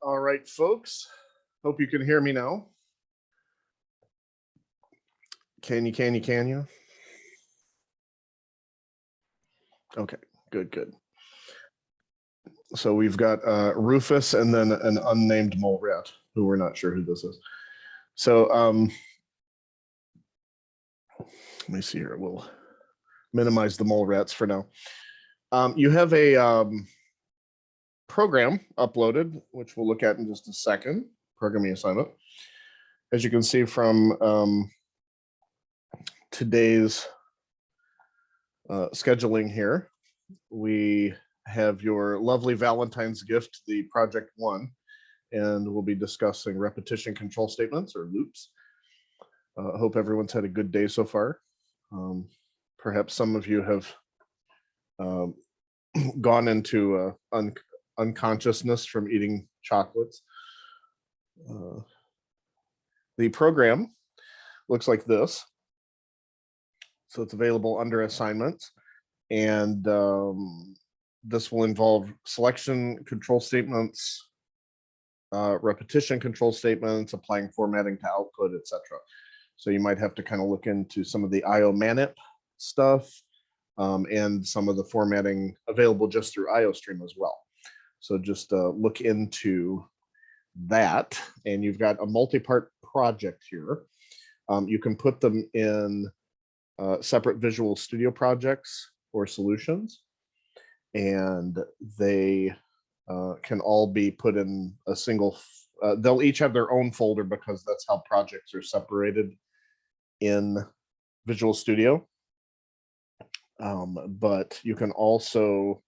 All right, folks. Hope you can hear me now. Can you? Okay, good. So we've got Rufus and then an unnamed mole rat who we're not sure who this is. So let me see here. We'll minimize the mole rats for now. You have a program uploaded, which we'll look at in just a second, programming assignment. As you can see from today's scheduling here, we have your lovely Valentine's gift, the project 1, and we'll be discussing repetition control statements or loops. I hope everyone's had a good day so far. Perhaps some of you have gone into unconsciousness from eating chocolates. The program looks like this. So it's available under assignments, and this will involve selection control statements, repetition control statements, applying formatting to output, etc. So you might have to kind of look into some of the IO manip stuff and some of the formatting available just through IOStream as well. So just look into that, and you've got a multi-part project here. You can put them in separate Visual Studio projects or solutions, and they can all be put in a single, they'll each have their own folder because that's how projects are separated in Visual Studio. But you can also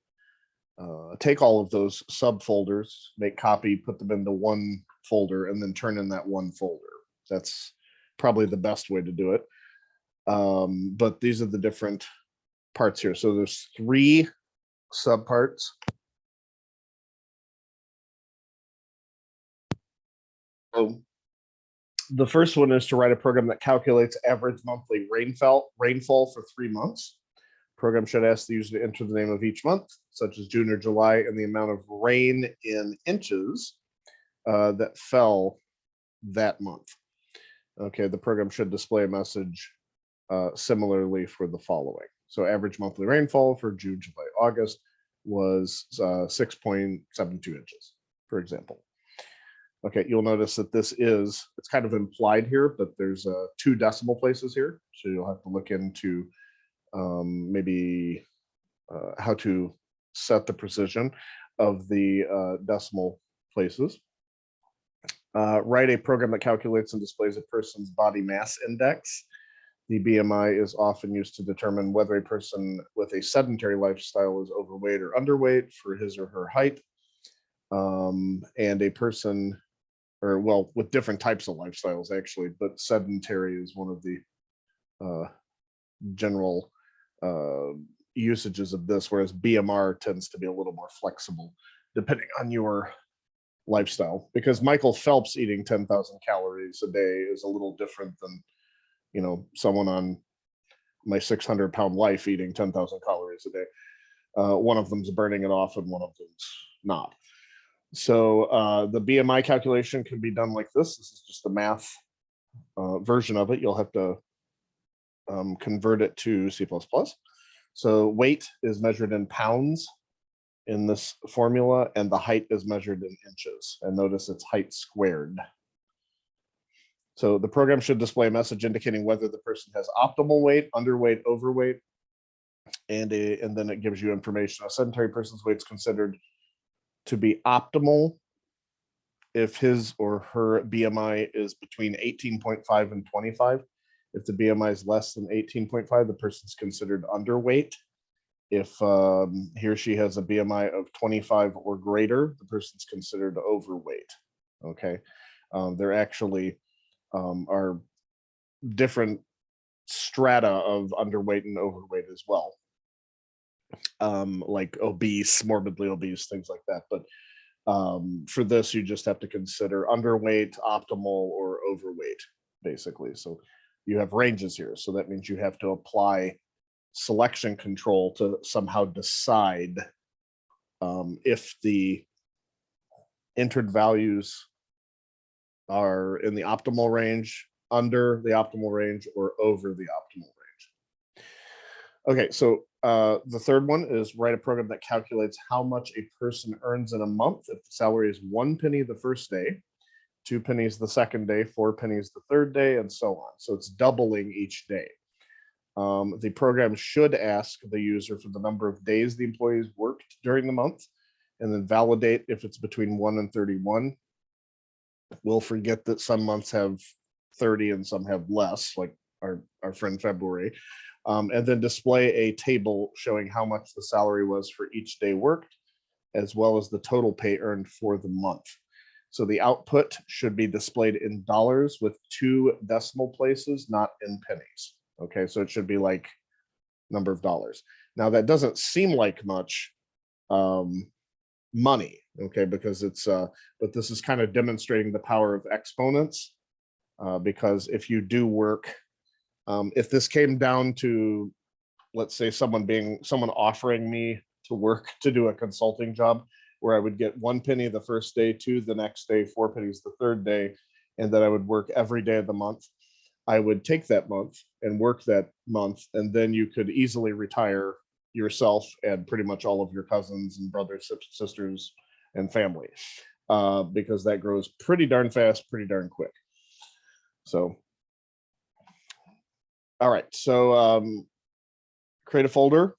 take all of those subfolders, make copy, put them into one folder, and then turn in that one folder. That's probably the best way to do it. But these are the different parts here. So there's 3 subparts. So the first one is to write a program that calculates average monthly rainfall for 3 months. Program should ask the user to enter the name of each month, such as June or July, and the amount of rain in inches that fell that month. Okay, the program should display a message similarly for the following. So average monthly rainfall for June, July, August was 6.72 inches, for example. Okay, you'll notice that it's kind of implied here, but there's 2 decimal places here. So you'll have to look into maybe how to set the precision of the decimal places. Write a program that calculates and displays a person's body mass index. The BMI is often used to determine whether a person with a sedentary lifestyle is overweight or underweight for his or her height. And a person, or well, with different types of lifestyles actually, but sedentary is one of the general usages of this, whereas BMR tends to be a little more flexible depending on your lifestyle, because Michael Phelps eating 10,000 calories a day is a little different than, you know, someone on my 600-pound life eating 10,000 calories a day. One of them's burning it off and one of them's not. So the BMI calculation can be done like this. This is just the math version of it. You'll have to convert it to C++. So weight is measured in pounds in this formula, and the height is measured in inches. And notice it's height squared. So the program should display a message indicating whether the person has optimal weight, underweight, overweight, and then it gives you information. A sedentary person's weight is considered to be optimal if his or her BMI is between 18.5 and 25. If the BMI is less than 18.5, the person's considered underweight. If he or she has a BMI of 25 or greater, the person's considered overweight. Okay, there actually are different strata of underweight and overweight as well, like obese, morbidly obese, things like that. But for this, you just have to consider underweight, optimal, or overweight, basically. So you have ranges here. So that means you have to apply selection control to somehow decide if the entered values are in the optimal range, under the optimal range, or over the optimal range. Okay, so the third one is write a program that calculates how much a person earns in a month if the salary is 1 penny the first day, 2 pennies the second day, 4 pennies the third day, and so on. So it's doubling each day. The program should ask the user for the number of days the employees worked during the month, and then validate if it's between 1 and 31. We'll forget that some months have 30 and some have less, like our friend February. And then display a table showing how much the salary was for each day worked, as well as the total pay earned for the month. So the output should be displayed in dollars with 2 decimal places, not in pennies. Okay, so it should be like number of dollars. Now that doesn't seem like much money, okay, because it's but this is kind of demonstrating the power of exponents, because if you do work, if this came down to, let's say, someone offering me to work to do a consulting job where I would get 1 penny the first day, 2 the next day, 4 pennies the third day, and that I would work every day of the month, I would take that month and work that month, and then you could easily retire yourself and pretty much all of your cousins and brothers, sisters, and family, because that grows pretty darn fast, pretty darn quick. So, all right, so create a folder,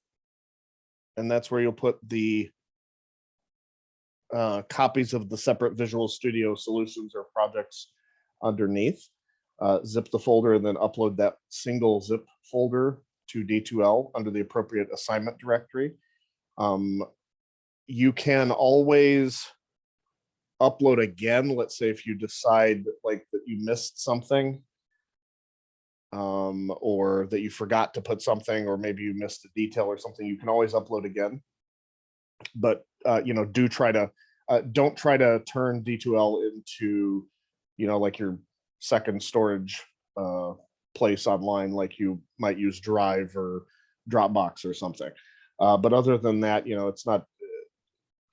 and that's where you'll put the copies of the separate Visual Studio solutions or projects underneath. Zip the folder and then upload that single zip folder to D2L under the appropriate assignment directory. You can always upload again. Let's say if you decide like that you missed something, or that you forgot to put something, or maybe you missed a detail or something, you can always upload again. But don't try to turn D2L into, like your second storage place online, like you might use Drive or Dropbox or something. But other than that, it's not.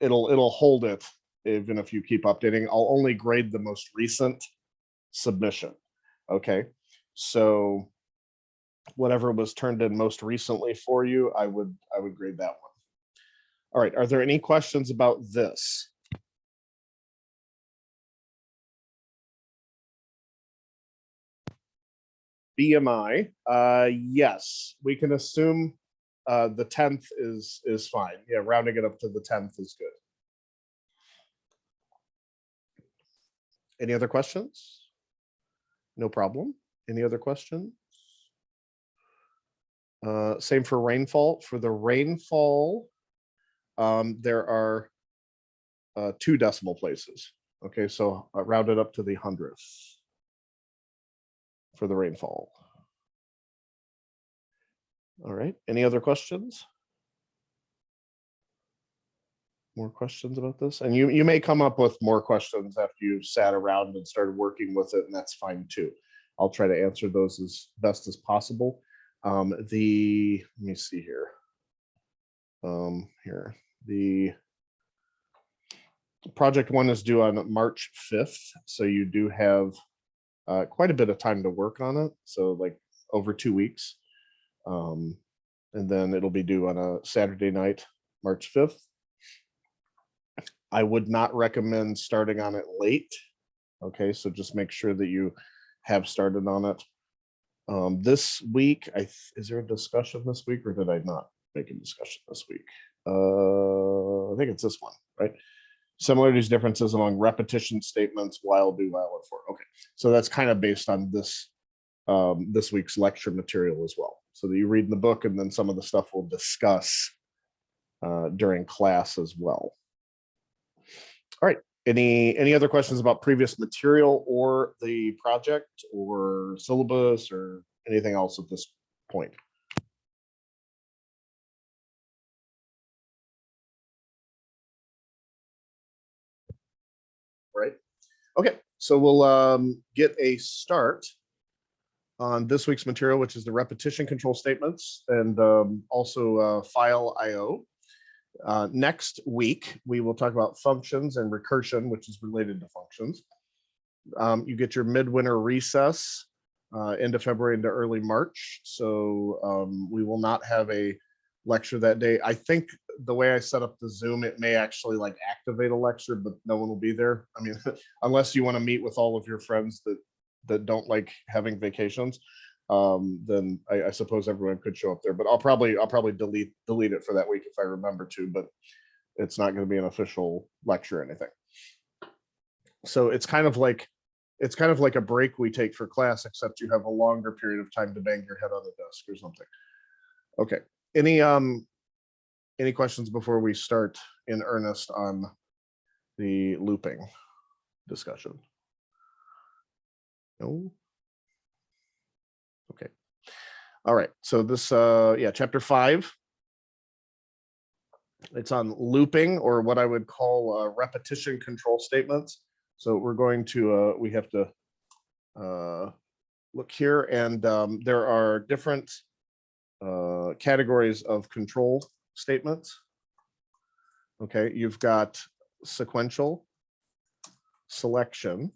It'll hold it even if you keep updating. I'll only grade the most recent submission. Okay, so whatever was turned in most recently for you, I would grade that one. All right, are there any questions about this? BMI, yes, we can assume the 10th is fine. Yeah, rounding it up to the 10th is good. Any other questions? No problem. Any other questions? Same for rainfall. For the rainfall, there are 2 decimal places. Okay, so round it up to the 100th for the rainfall. All right, any other questions? More questions about this? And you may come up with more questions after you've sat around and started working with it, and that's fine too. I'll try to answer those as best as possible. Let me see here. The project 1 is due on March 5th, so you do have quite a bit of time to work on it. So like over 2 weeks. And then it'll be due on a Saturday night, March 5th. I would not recommend starting on it late. Okay, so just make sure that you have started on it. This week, is there a discussion this week, or did I not make a discussion this week? I think it's this one, right? Similarities, differences among repetition statements, while, do, while, and for. Okay, so that's kind of based on this this week's lecture material as well, so that you read in the book, and then some of the stuff we'll discuss during class as well. All right, any other questions about previous material or the project or syllabus or anything else at this point? Right. Okay, so we'll get a start on this week's material, which is the repetition control statements, and also file IO. Next week, we will talk about functions and recursion, which is related to functions. You get your midwinter recess end of February into early March. So we will not have a lecture that day. I think the way I set up the Zoom, it may actually like activate a lecture, but no one will be there. I mean, unless you want to meet with all of your friends that don't like having vacations, then I suppose everyone could show up there. But I'll probably delete it for that week if I remember to. But it's not going to be an official lecture or anything. So it's kind of like a break we take for class, except you have a longer period of time to bang your head on the desk or something. Okay. Any questions before we start in earnest on the looping discussion? No. Okay. All right. So this, chapter 5. It's on looping, or what I would call repetition control statements. So we're going to, we have to look here, and there are different categories of control statements. Okay, you've got sequential, selection,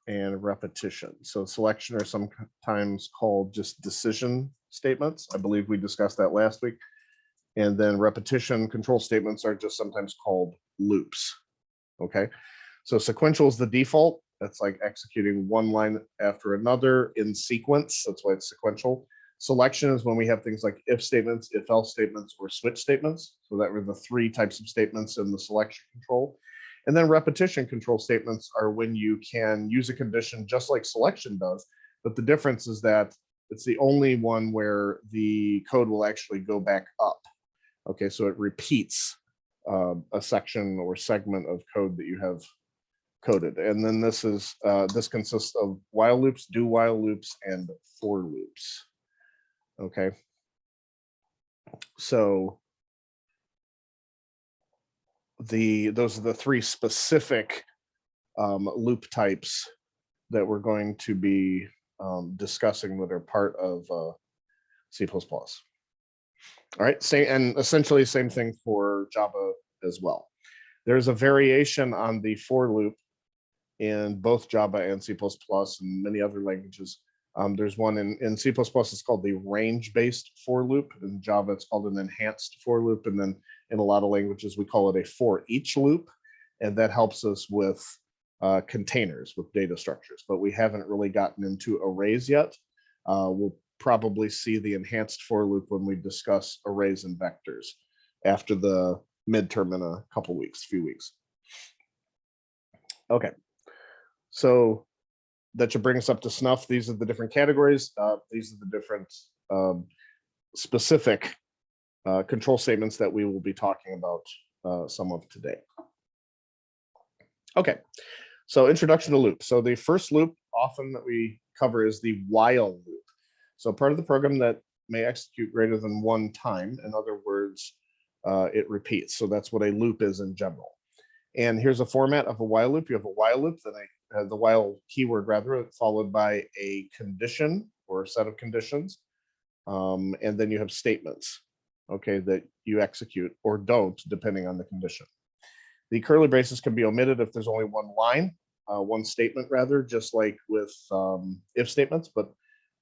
and repetition. So selection are sometimes called just decision statements. I believe we discussed that last week. And then repetition control statements are just sometimes called loops. Okay, so sequential is the default. That's like executing one line after another in sequence. That's why it's sequential. Selection is when we have things like if statements, if else statements, or switch statements. So that were the 3 types of statements in the selection control. And then repetition control statements are when you can use a condition just like selection does, but the difference is that it's the only one where the code will actually go back up. Okay, so it repeats a section or segment of code that you have coded. And then this consists of while loops, do while loops, and for loops. Okay, so those are the 3 specific loop types that we're going to be discussing that are part of C++. All right, and essentially same thing for Java as well. There's a variation on the for loop in both Java and C++ and many other languages. There's one in C++, it's called the range-based for loop. In Java, it's called an enhanced for loop. And then in a lot of languages, we call it a for each loop. And that helps us with containers, with data structures. But we haven't really gotten into arrays yet. We'll probably see the enhanced for loop when we discuss arrays and vectors after the midterm in a few weeks. Okay, so that should bring us up to snuff. These are the different categories. These are the different specific control statements that we will be talking about some of today. Okay, so introduction to loop. So the first loop often that we cover is the while loop. So part of the program that may execute greater than one time. In other words, it repeats. So that's what a loop is in general. And here's a format of a while loop. You have a while loop, then the while keyword rather, followed by a condition or a set of conditions. And then you have statements, okay, that you execute or don't, depending on the condition. The curly braces can be omitted if there's only one line, one statement rather, just like with if statements. But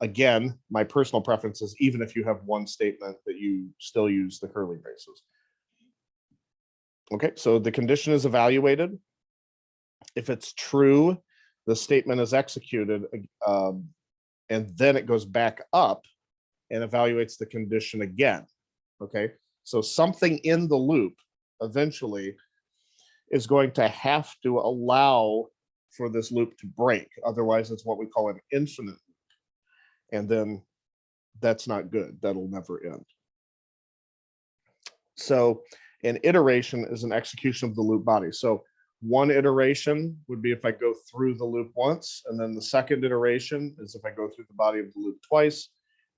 again, my personal preference is even if you have one statement that you still use the curly braces. Okay, so the condition is evaluated. If it's true, the statement is executed, and then it goes back up and evaluates the condition again. Okay, so something in the loop eventually is going to have to allow for this loop to break. Otherwise, it's what we call an infinite loop. And then that's not good. That'll never end. So an iteration is an execution of the loop body. So one iteration would be if I go through the loop once, and then the second iteration is if I go through the body of the loop twice,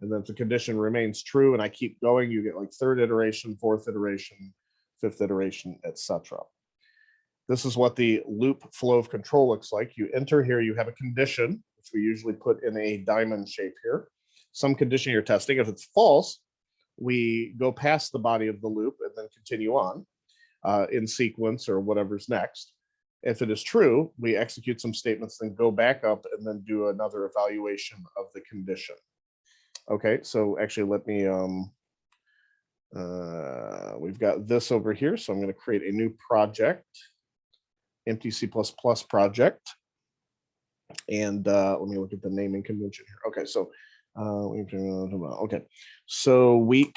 and then if the condition remains true and I keep going, you get like third iteration, fourth iteration, fifth iteration, etc. This is what the loop flow of control looks like. You enter here, you have a condition, which we usually put in a diamond shape here. Some condition you're testing. If it's false, we go past the body of the loop and then continue on in sequence or whatever's next. If it is true, we execute some statements, then go back up and then do another evaluation of the condition. Okay, so actually let me, we've got this over here. So I'm going to create a new project, empty C++ project. And let me look at the naming convention here. Okay, so okay, so week,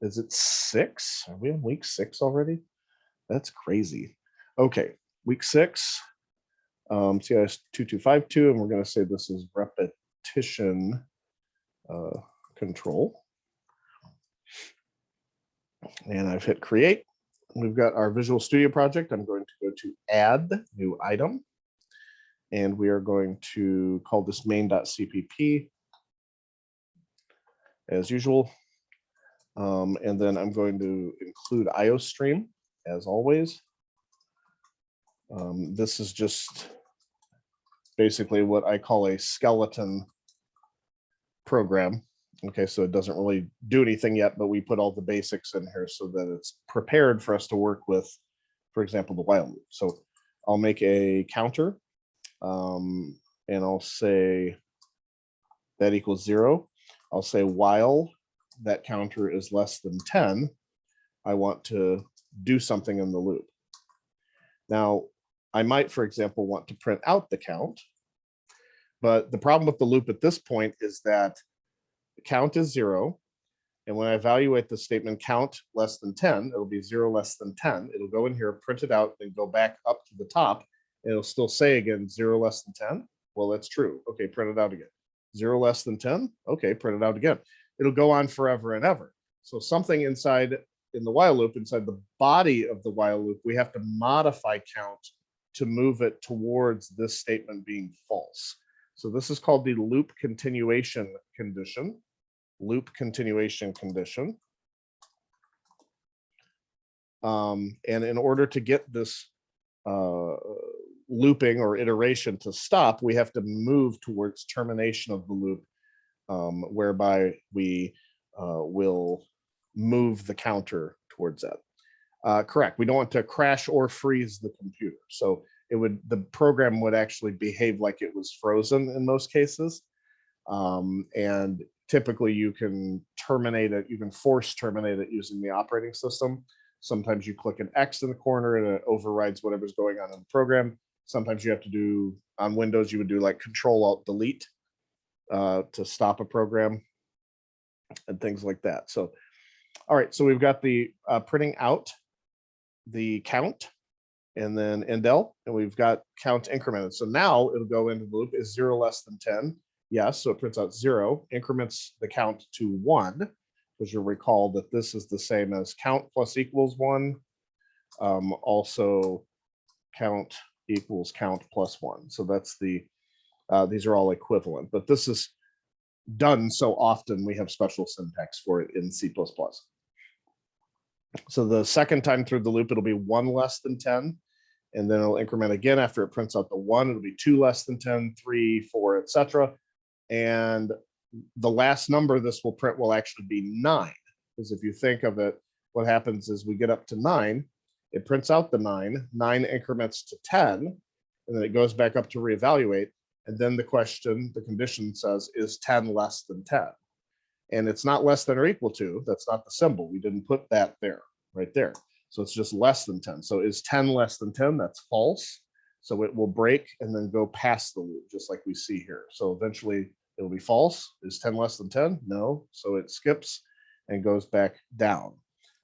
is it 6? Are we on week 6 already? That's crazy. Okay, week 6, CIS 2252, and we're going to say this is repetition control. And I've hit create. We've got our Visual Studio project. I'm going to go to add new item. And we are going to call this main.cpp as usual. And then I'm going to include IOStream as always. This is just basically what I call a skeleton program. Okay, so it doesn't really do anything yet, but we put all the basics in here so that it's prepared for us to work with, for example, the while loop. So I'll make a counter, and I'll say that equals 0. I'll say while that counter is less than 10, I want to do something in the loop. Now, I might, for example, want to print out the count, but the problem with the loop at this point is that the count is 0. And when I evaluate the statement count less than 10, it'll be 0 less than 10. It'll go in here, print it out, then go back up to the top. And it'll still say again, 0 less than 10. Well, that's true. Okay, print it out again. 0 less than 10. Okay, print it out again. It'll go on forever and ever. So something inside in the while loop, inside the body of the while loop, we have to modify count to move it towards this statement being false. So this is called the loop continuation condition. Loop continuation condition. And in order to get this looping or iteration to stop, we have to move towards termination of the loop, whereby we will move the counter towards that. Correct. We don't want to crash or freeze the computer. So the program would actually behave like it was frozen in most cases. And typically you can terminate it, you can force terminate it using the operating system. Sometimes you click an X in the corner and it overrides whatever's going on in the program. Sometimes you have to do, on Windows, you would do like Control-Alt-Delete to stop a program and things like that. So, all right, so we've got the printing out the count and then indel, and we've got count incremented. So now it'll go into the loop. Is 0 less than 10? Yes, so it prints out 0, increments the count to 1, because you'll recall that this is the same as count plus equals 1. Also count equals count plus 1. So that's the, these are all equivalent, but this is done so often we have special syntax for it in C++. So the second time through the loop, it'll be 1 less than 10, and then it'll increment again after it prints out the 1. It'll be 2 less than 10, 3, 4, etc. And the last number this will print will actually be 9, because if you think of it, what happens is we get up to 9, it prints out the 9, 9 increments to 10, and then it goes back up to reevaluate. And then the question, the condition says, is 10 less than 10? And it's not less than or equal to, that's not the symbol. We didn't put that there, right there. So it's just less than 10. So is 10 less than 10? That's false. So it will break and then go past the loop, just like we see here. So eventually it'll be false. Is 10 less than 10? No. So it skips and goes back down.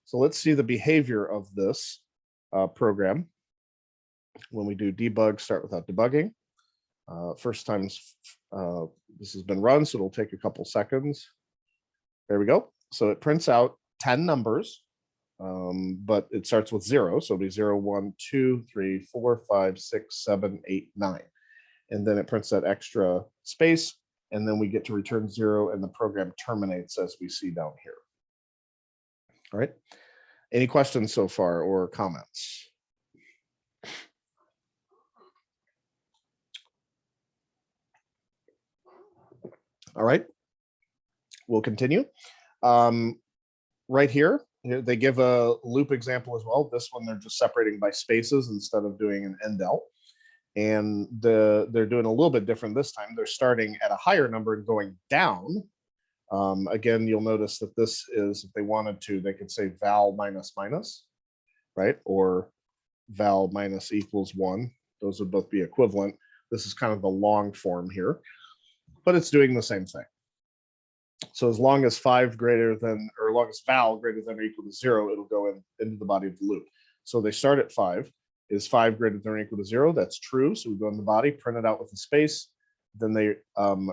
So let's see the behavior of this program. When we do debug, start without debugging. First time this has been run, so it'll take a couple seconds. There we go. So it prints out 10 numbers, but it starts with 0. So it'll be 0, 1, 2, 3, 4, 5, 6, 7, 8, 9. And then it prints that extra space, and then we get to return 0, and the program terminates as we see down here. All right. Any questions so far or comments? All right. We'll continue. right here, they give a loop example as well. This one, they're just separating by spaces instead of doing an indel. And they're doing a little bit different this time. They're starting at a higher number and going down. Again, you'll notice that this is, if they wanted to, they could say val minus minus, right? Or val minus equals 1. Those would both be equivalent. This is kind of the long form here, but it's doing the same thing. So as long as 5 greater than, or as long as val greater than or equal to 0, it'll go into the body of the loop. So they start at 5. Is 5 greater than or equal to 0? That's true. So we go in the body, print it out with a space. Then they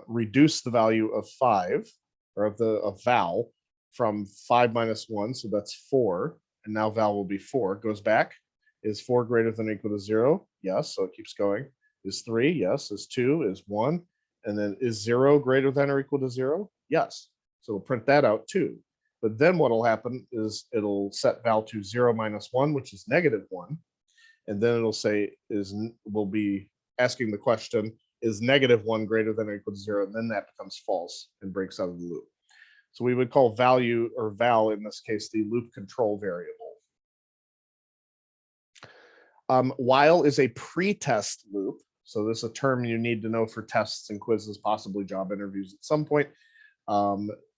reduce the value of 5, or of val, from 5 minus 1. So that's 4. And now val will be 4. Goes back. Is 4 greater than or equal to 0? Yes. So it keeps going. Is 3? Yes. Is 2? Is 1? And then is 0 greater than or equal to 0? Yes. So we'll print that out too. But then what will happen is it'll set val to 0 minus 1, which is negative 1. And then it'll say we'll be asking the question, is negative 1 greater than or equal to 0? And then that becomes false and breaks out of the loop. So we would call value, or val in this case, the loop control variable. While is a pre-test loop. So this is a term you need to know for tests and quizzes, possibly job interviews at some point.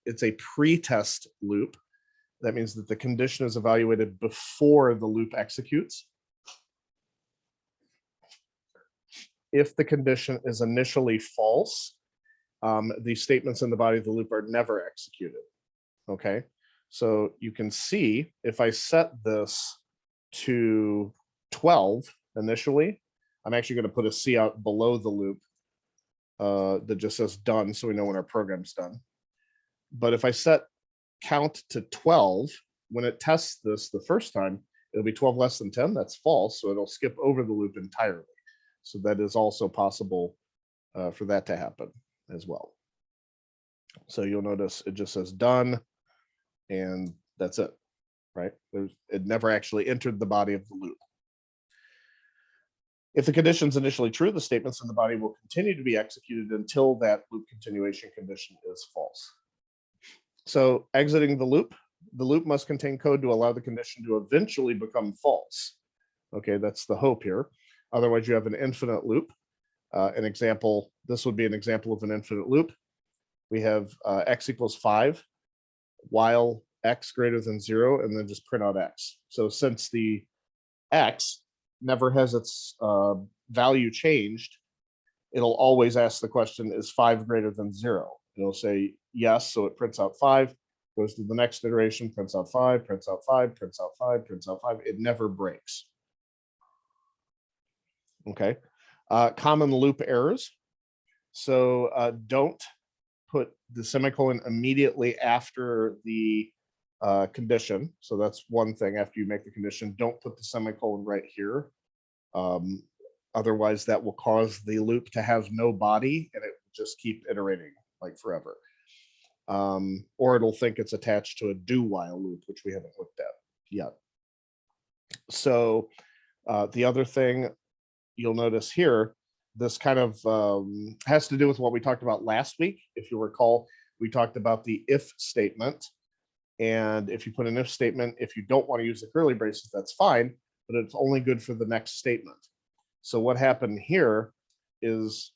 It's a pre-test loop. That means that the condition is evaluated before the loop executes. If the condition is initially false, the statements in the body of the loop are never executed. Okay, so you can see if I set this to 12 initially, I'm actually going to put a C out below the loop that just says done, so we know when our program's done. But if I set count to 12, when it tests this the first time, it'll be 12 less than 10. That's false, so it'll skip over the loop entirely. So that is also possible for that to happen as well. So you'll notice it just says done, and that's it, right? It never actually entered the body of the loop. If the condition is initially true, the statements in the body will continue to be executed until that loop continuation condition is false. So exiting the loop must contain code to allow the condition to eventually become false. Okay, that's the hope here. Otherwise, you have an infinite loop. An example, this would be an example of an infinite loop. We have x equals 5, while x greater than 0, and then just print out x. So since the x never has its value changed, it'll always ask the question, is 5 greater than 0? It'll say yes, so it prints out 5, goes to the next iteration, prints out 5, prints out 5, prints out 5, prints out 5. It never breaks. Okay, common loop errors. So don't put the semicolon immediately after the condition. So that's one thing. After you make the condition, don't put the semicolon right here. Otherwise, that will cause the loop to have no body, and it will just keep iterating like forever. Or it'll think it's attached to a do while loop, which we haven't looked at yet. So the other thing you'll notice here, this kind of has to do with what we talked about last week. If you recall, we talked about the if statement. And if you put an if statement, if you don't want to use the curly braces, that's fine, but it's only good for the next statement. So what happened here is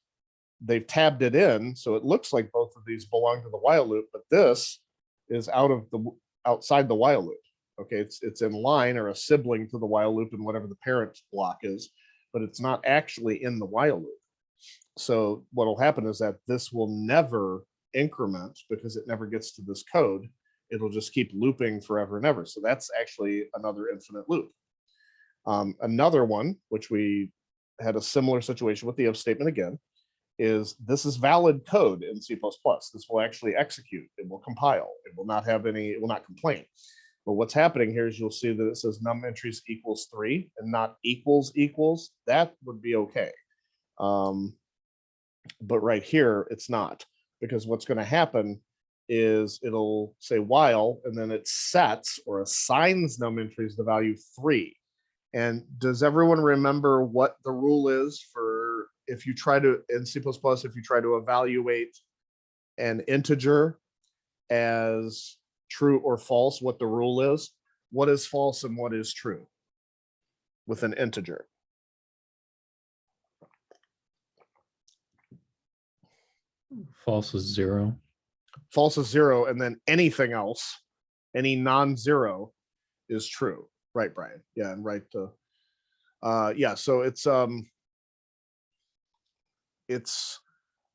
they've tabbed it in, so it looks like both of these belong to the while loop, but this is outside the while loop. Okay, it's in line or a sibling to the while loop and whatever the parent block is, but it's not actually in the while loop. So what will happen is that this will never increment because it never gets to this code. It'll just keep looping forever and ever. So that's actually another infinite loop. Another one, which we had a similar situation with the if statement again, is this is valid code in C++. This will actually execute. It will compile. It will not have any, it will not complain. But what's happening here is you'll see that it says num entries equals 3 and not equals. That would be okay. But right here, it's not, because what's going to happen is it'll say while, and then it sets or assigns num entries the value 3. And does everyone remember what the rule is for if you try to, in C++, if you try to evaluate an integer as true or false, what the rule is. What is false and what is true with an integer? False is 0. False is 0, and then anything else, any non-zero, is true. Right, Brian? Yeah, and right. Yeah, so it's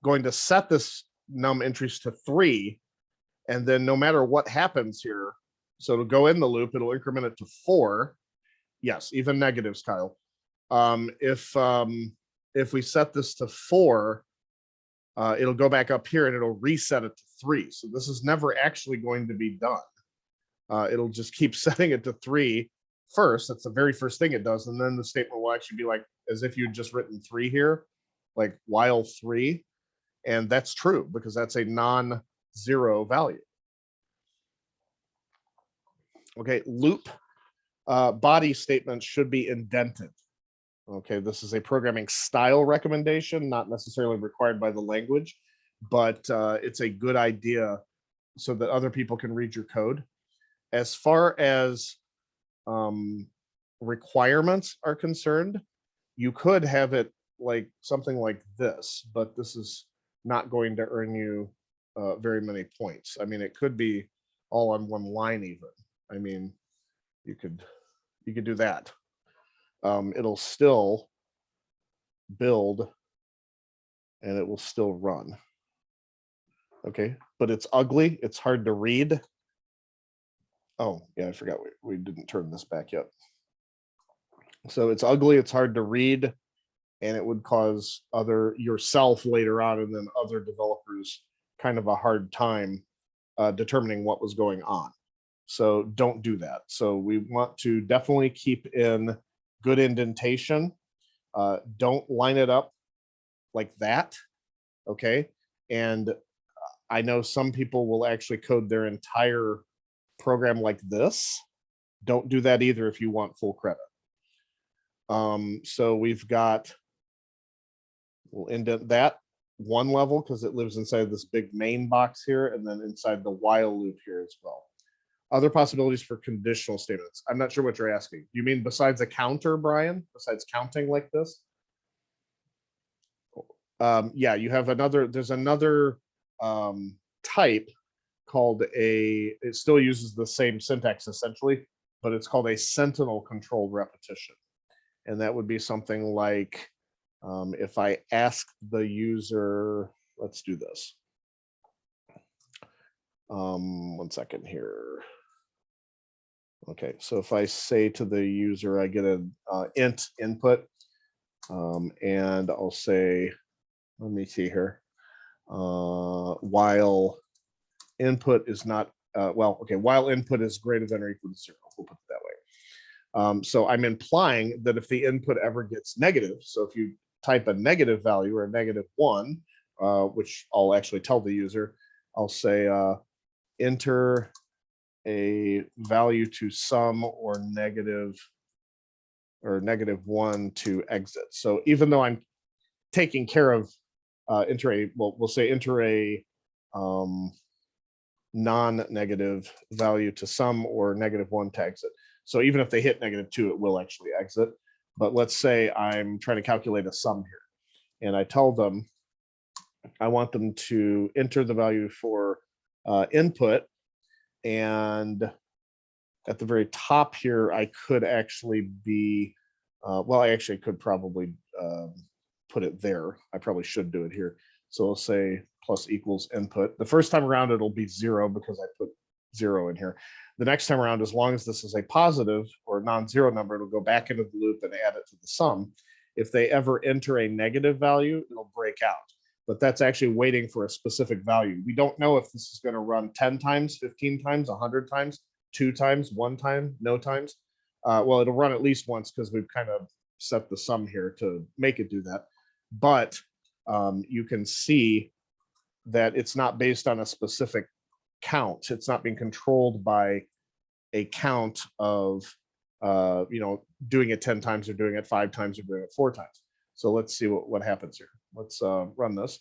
going to set this num entries to 3, and then no matter what happens here, so it'll go in the loop, it'll increment it to 4. Yes, even negatives, Kyle. If we set this to 4, it'll go back up here and it'll reset it to 3. So this is never actually going to be done. It'll just keep setting it to 3 first. That's the very first thing it does. And then the statement will actually be like, as if you'd just written 3 here, like while 3. And that's true because that's a non-zero value. Okay, loop body statements should be indented. Okay, this is a programming style recommendation, not necessarily required by the language, but it's a good idea so that other people can read your code. As far as requirements are concerned, you could have it like something like this, but this is not going to earn you very many points. I mean, it could be all on one line even. I mean, you could do that. It'll still build and it will still run. Okay, but it's ugly. It's hard to read. Oh, yeah, I forgot we didn't turn this back yet. So it's ugly, it's hard to read, and it would cause yourself later on and then other developers kind of a hard time determining what was going on. So don't do that. So we want to definitely keep in good indentation. Don't line it up like that, okay? And I know some people will actually code their entire program like this. Don't do that either if you want full credit. So we've got, we'll indent that one level because it lives inside this big main box here, and then inside the while loop here as well. Other possibilities for conditional statements. I'm not sure what you're asking. You mean besides a counter, Brian? Besides counting like this? Yeah, you have another, there's another type called it still uses the same syntax essentially, but it's called a sentinel controlled repetition. And that would be something like, if I ask the user, let's do this. 1 second here. Okay, so if I say to the user, I get an int input, and I'll say, let me see here, while input is not, while input is greater than or equal to 0, we'll put it that way. So I'm implying that if the input ever gets negative, so if you type a negative value or a -1, which I'll actually tell the user, I'll say enter a value to sum or -1 to exit. So even though I'm taking care of we'll say enter a non-negative value to sum or -1 to exit. So even if they hit -2, it will actually exit. But let's say I'm trying to calculate a sum here, and I tell them I want them to enter the value for input, and at the very top here, I could actually be, I actually could probably put it there. I probably should do it here. So we'll say plus equals input. The first time around, it'll be 0 because I put 0 in here. The next time around, as long as this is a positive or non-zero number, it'll go back into the loop and add it to the sum. If they ever enter a negative value, it'll break out. But that's actually waiting for a specific value. We don't know if this is going to run 10 times, 15 times, 100 times, 2 times, 1 time, no times. Well, it'll run at least once because we've kind of set the sum here to make it do that. But you can see that it's not based on a specific count. It's not being controlled by a count of doing it 10 times or doing it 5 times or doing it 4 times. So let's see what happens here. Let's run this.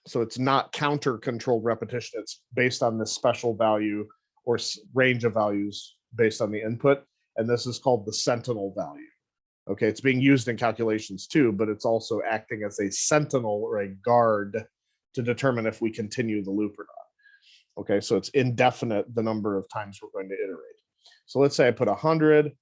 So it's not counter controlled repetition. It's based on this special value or range of values based on the input. And this is called the sentinel value. Okay, it's being used in calculations too, but it's also acting as a sentinel or a guard to determine if we continue the loop or not. Okay, so it's indefinite the number of times we're going to iterate. So let's say I put 100,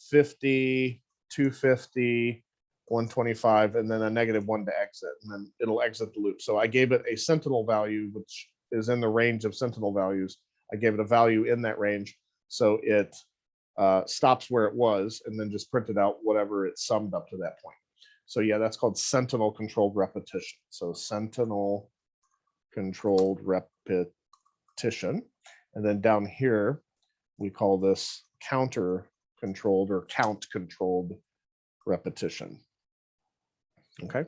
50, 250, 125, and then a -1 to exit, and then it'll exit the loop. So I gave it a sentinel value, which is in the range of sentinel values. I gave it a value in that range. So it stops where it was and then just printed out whatever it summed up to that point. So yeah, that's called sentinel controlled repetition. So sentinel controlled repetition. And then down here, we call this counter controlled or count controlled repetition. Okay.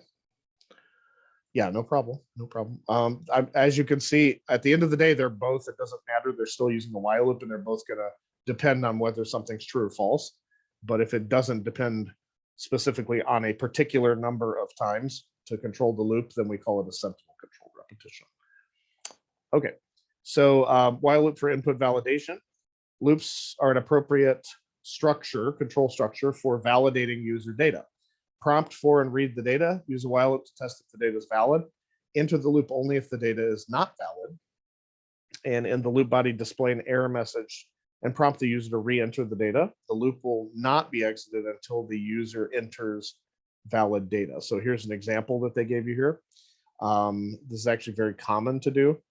Yeah, no problem. No problem. As you can see, at the end of the day, they're both, it doesn't matter. They're still using the while loop and they're both going to depend on whether something's true or false. But if it doesn't depend specifically on a particular number of times to control the loop, then we call it a sentinel controlled repetition. Okay, so while loop for input validation. Loops are an appropriate structure, control structure for validating user data. Prompt for and read the data, use a while loop to test if the data is valid. Enter the loop only if the data is not valid. And in the loop body, display an error message and prompt the user to re-enter the data. The loop will not be exited until the user enters valid data. So here's an example that they gave you here. This is actually very common to do.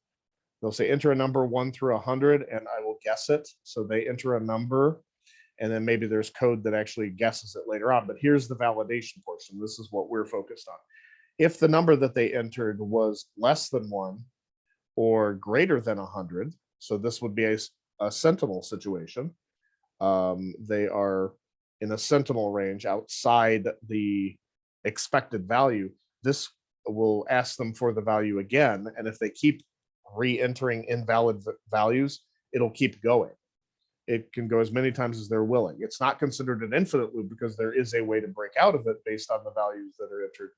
They'll say enter a number 1 through 100 and I will guess it. So they enter a number and then maybe there's code that actually guesses it later on. But here's the validation portion. This is what we're focused on. If the number that they entered was less than 1 or greater than 100, so this would be a sentinel situation. They are in a sentinel range outside the expected value. This will ask them for the value again. And if they keep re-entering invalid values, it'll keep going. It can go as many times as they're willing. It's not considered an infinite loop because there is a way to break out of it based on the values that are entered,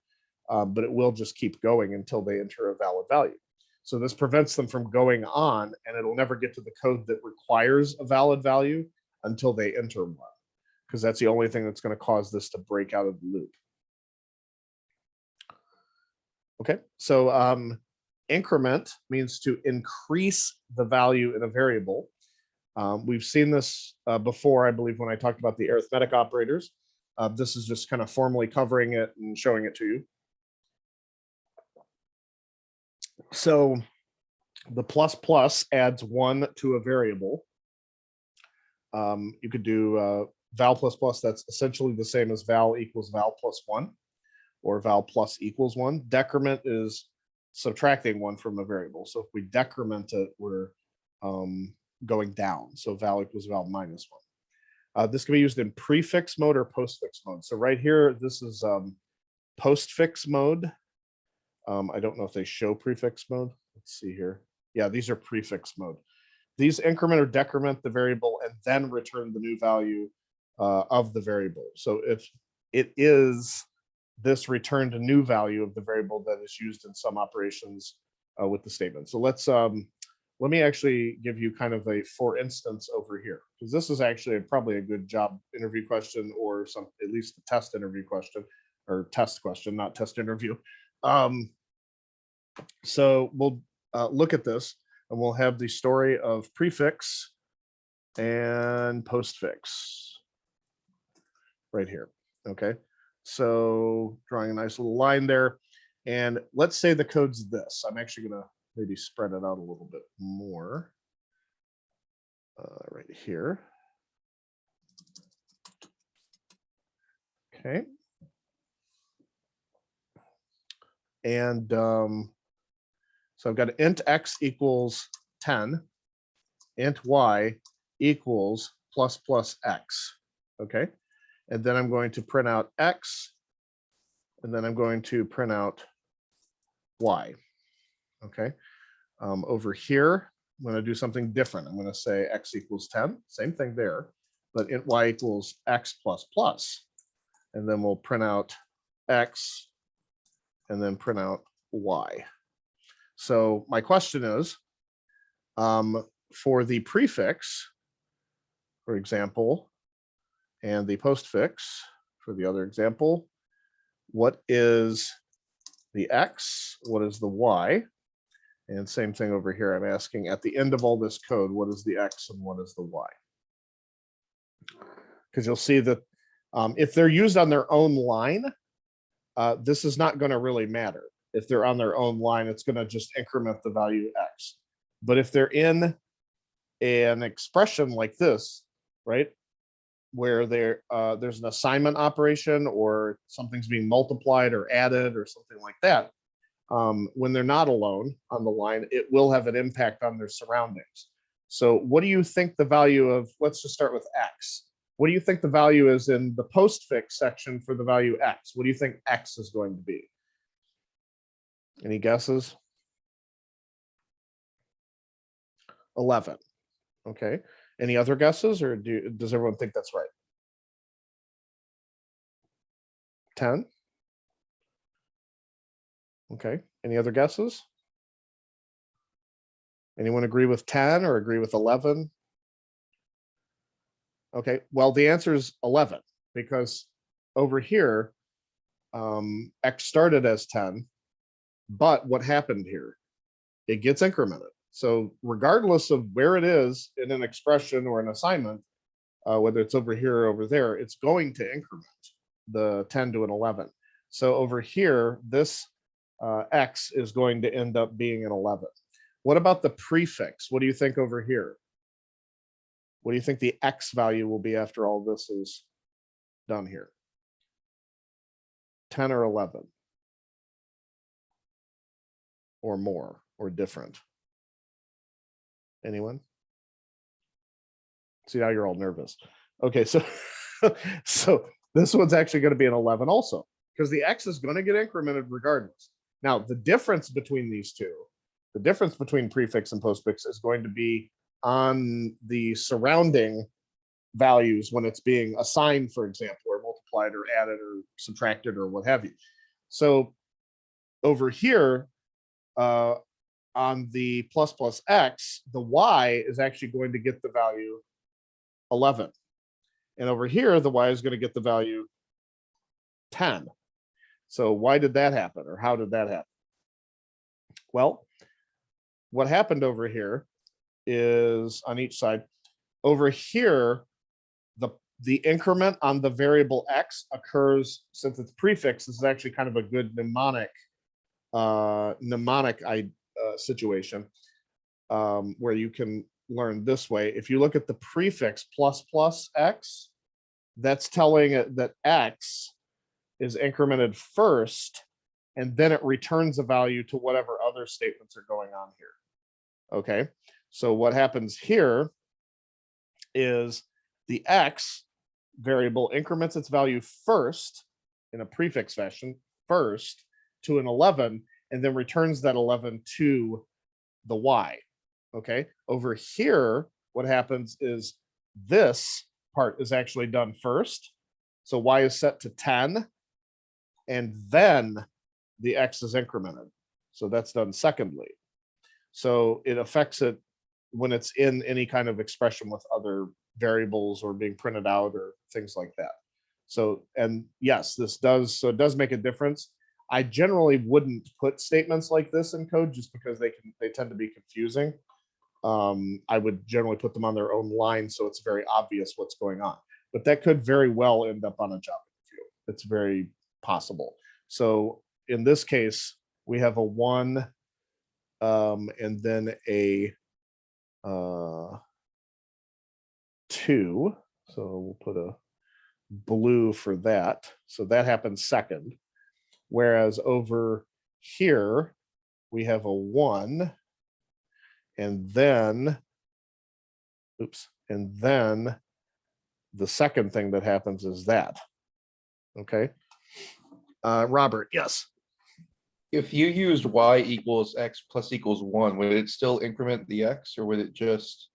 but it will just keep going until they enter a valid value. So this prevents them from going on, and it'll never get to the code that requires a valid value until they enter one, because that's the only thing that's going to cause this to break out of the loop. Okay, so increment means to increase the value in a variable. We've seen this before, I believe, when I talked about the arithmetic operators. This is just kind of formally covering it and showing it to you. So the plus plus adds 1 to a variable. You could do val plus plus. That's essentially the same as val equals val plus 1 or val plus equals 1. Decrement is subtracting 1 from a variable. So if we decrement it, we're going down. So val equals val minus 1. This can be used in prefix mode or postfix mode. So right here, this is postfix mode. I don't know if they show prefix mode. Let's see here. Yeah, these are prefix mode. These increment or decrement the variable and then return the new value of the variable. So if it is this return to new value of the variable that is used in some operations with the statement. So let me actually give you kind of a for instance over here, because this is actually probably a good job interview question or some, at least a test interview question or test question, not test interview. So we'll look at this and we'll have the story of prefix and postfix right here. Okay, so drawing a nice little line there. And let's say the code's this. I'm actually going to maybe spread it out a little bit more right here. Okay. And so I've got int x equals 10, int y equals plus plus x. Okay. And then I'm going to print out x, and then I'm going to print out y. Okay. Over here, I'm going to do something different. I'm going to say x equals 10, same thing there, but int y equals x plus plus. And then we'll print out x and then print out y. So my question is, for the prefix, for example, and the postfix for the other example, what is the X? What is the Y? And same thing over here. I'm asking at the end of all this code, what is the X and what is the Y? Because you'll see that if they're used on their own line, this is not going to really matter. If they're on their own line, it's going to just increment the value X. But if they're in an expression like this, right, where there's an assignment operation or something's being multiplied or added or something like that, when they're not alone on the line, it will have an impact on their surroundings. So what do you think the value of, let's just start with X. What do you think the value is in the postfix section for the value X? What do you think X is going to be? Any guesses? 11. Okay. Any other guesses, or does everyone think that's right? 10. Okay. Any other guesses? Anyone agree with 10 or agree with 11? Okay. Well, the answer is 11, because over here, X started as 10, but what happened here? It gets incremented. So regardless of where it is in an expression or an assignment, whether it's over here or over there, it's going to increment the 10 to an 11. So over here, this X is going to end up being an 11. What about the prefix? What do you think over here? What do you think the X value will be after all this is done here? 10 or 11? Or more, or different? Anyone? See, now you're all nervous. Okay, so so this one's actually going to be an 11 also, because the X is going to get incremented regardless. Now, the difference between these two, the difference between prefix and postfix is going to be on the surrounding values when it's being assigned, for example, or multiplied or added or subtracted or what have you. So over here, on the plus plus X, the Y is actually going to get the value 11. And over here, the Y is going to get the value 10. So why did that happen, or how did that happen? Well, what happened over here is on each side. Over here, the increment on the variable X occurs, since it's prefix, this is actually kind of a good mnemonic situation where you can learn this way. If you look at the prefix plus plus X, that's telling it that X is incremented first, and then it returns a value to whatever other statements are going on here. Okay, so what happens here is the X variable increments its value first in a prefix fashion, first to an 11, and then returns that 11 to the Y. Okay, over here, what happens is this part is actually done first. So Y is set to 10, and then the X is incremented. So that's done secondly. So it affects it when it's in any kind of expression with other variables or being printed out or things like that. So, and yes, this does, so it does make a difference. I generally wouldn't put statements like this in code just because they tend to be confusing. I would generally put them on their own line so it's very obvious what's going on. But that could very well end up on a job interview. It's very possible. So in this case, we have a 1 and then a 2. So we'll put a blue for that. So that happens second. Whereas over here, we have a 1, and then, oops, and then the second thing that happens is that. Okay. Robert, yes. If you used y equals x plus equals 1, would it still increment the x, or would it just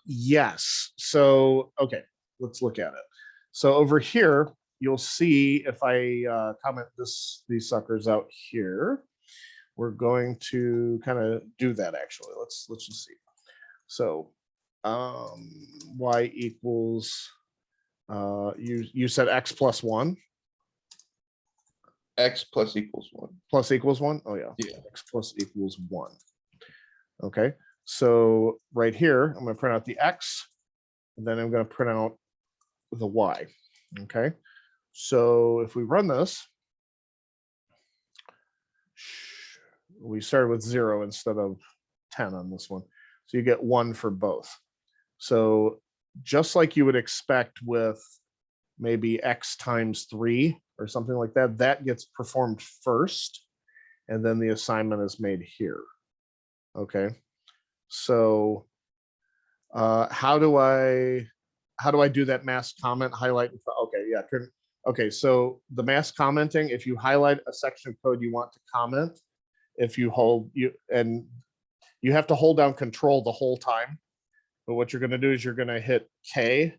Yes. So, okay, let's look at it. So over here, you'll see if I comment these suckers out here, we're going to kind of do that actually. Let's just see. So y equals you said x plus 1 X plus equals 1. plus equals 1. Oh yeah. Yeah. X plus equals 1. Okay. So right here, I'm going to print out the x, and then I'm going to print out the y. Okay. So if we run this, we started with 0 instead of 10 on this one. So you get 1 for both. So just like you would expect with maybe x times 3 or something like that, that gets performed first, and then the assignment is made here. Okay. So how do I do that mass comment highlight? Okay, yeah. Okay, so the mass commenting, if you highlight a section of code you want to comment, if you hold and you have to hold down control the whole time, but what you're going to do is you're going to hit K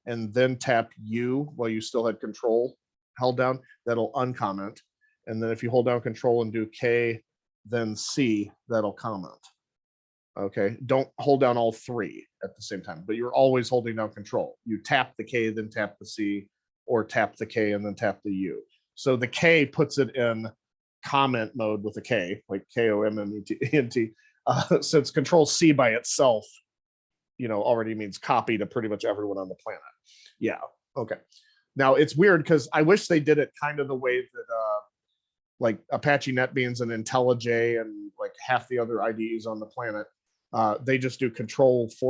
and then tap U while you still had control held down. That'll uncomment, and then if you hold down control and do K then C, that'll comment. Okay, don't hold down all 3 at the same time, but you're always holding down control. You tap the K, then tap the C, or tap the K and then tap the U. So the K puts it in comment mode with a K, like KOMMENT. Since Control C by itself, already means copy to pretty much everyone on the planet. Yeah. Okay. Now it's weird because I wish they did it kind of the way that like Apache NetBeans and IntelliJ and like half the other IDEs on the planet. They just do Control /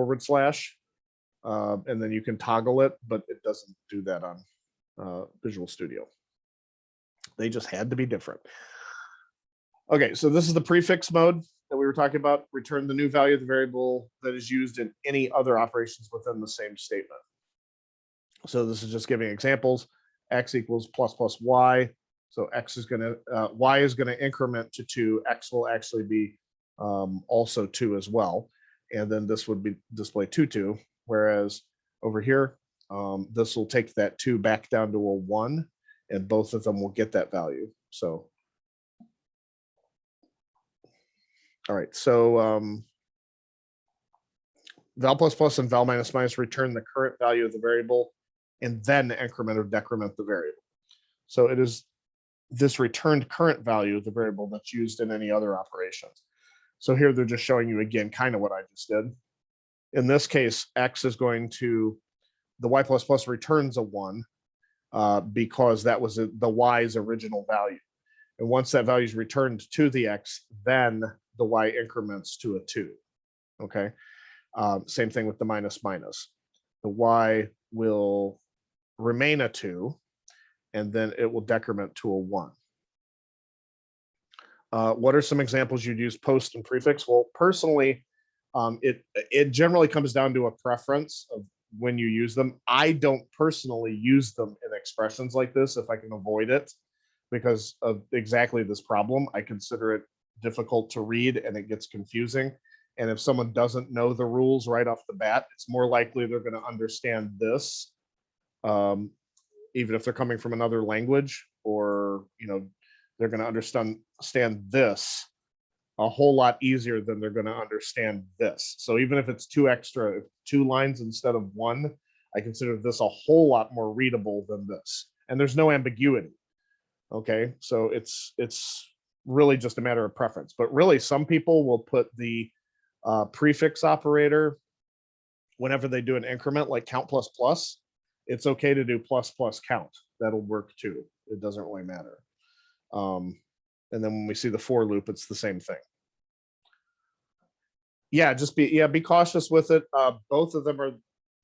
and then you can toggle it, but it doesn't do that on Visual Studio. They just had to be different. Okay, so this is the prefix mode that we were talking about. Return the new value of the variable that is used in any other operations within the same statement. So this is just giving examples. X equals plus plus y. So x is going to y is going to increment to 2. X will actually be also 2 as well, and then this would be display 2. Whereas over here, this will take that 2 back down to a 1, and both of them will get that value. So, all right. So val plus plus and val minus minus return the current value of the variable, and then increment or decrement the variable. So it is this returned current value of the variable that's used in any other operations. So here they're just showing you again kind of what I just did. In this case, x is going to, the y plus plus returns a 1 because that was the y's original value. And once that value is returned to the x, then the y increments to a 2. Okay. Same thing with the minus minus. The y will remain a 2, and then it will decrement to a 1. What are some examples you'd use post and prefix? Well, personally, it generally comes down to a preference of when you use them. I don't personally use them in expressions like this if I can avoid it because of exactly this problem. I consider it difficult to read and it gets confusing. And if someone doesn't know the rules right off the bat, it's more likely they're going to understand this, even if they're coming from another language, or they're going to understand this a whole lot easier than they're going to understand this. So even if it's 2 lines instead of 1, I consider this a whole lot more readable than this. And there's no ambiguity. Okay, so it's really just a matter of preference. But really, some people will put the prefix operator whenever they do an increment, like count plus plus. It's okay to do plus plus count. That'll work too. It doesn't really matter. And then when we see the for loop, it's the same thing. Yeah, just be cautious with it. Both of them are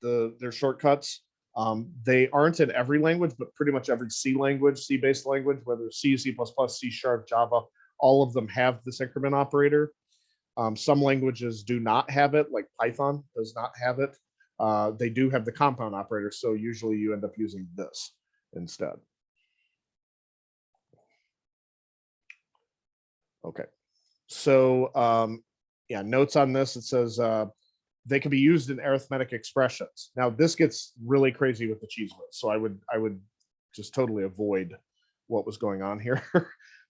they're shortcuts. They aren't in every language, but pretty much every C-based language, whether C, C++, C#, Java, all of them have this increment operator. Some languages do not have it, like Python does not have it. They do have the compound operator, so usually you end up using this instead. Okay, so yeah, notes on this. It says they can be used in arithmetic expressions. Now this gets really crazy with the cheese whiz, so I would just totally avoid what was going on here.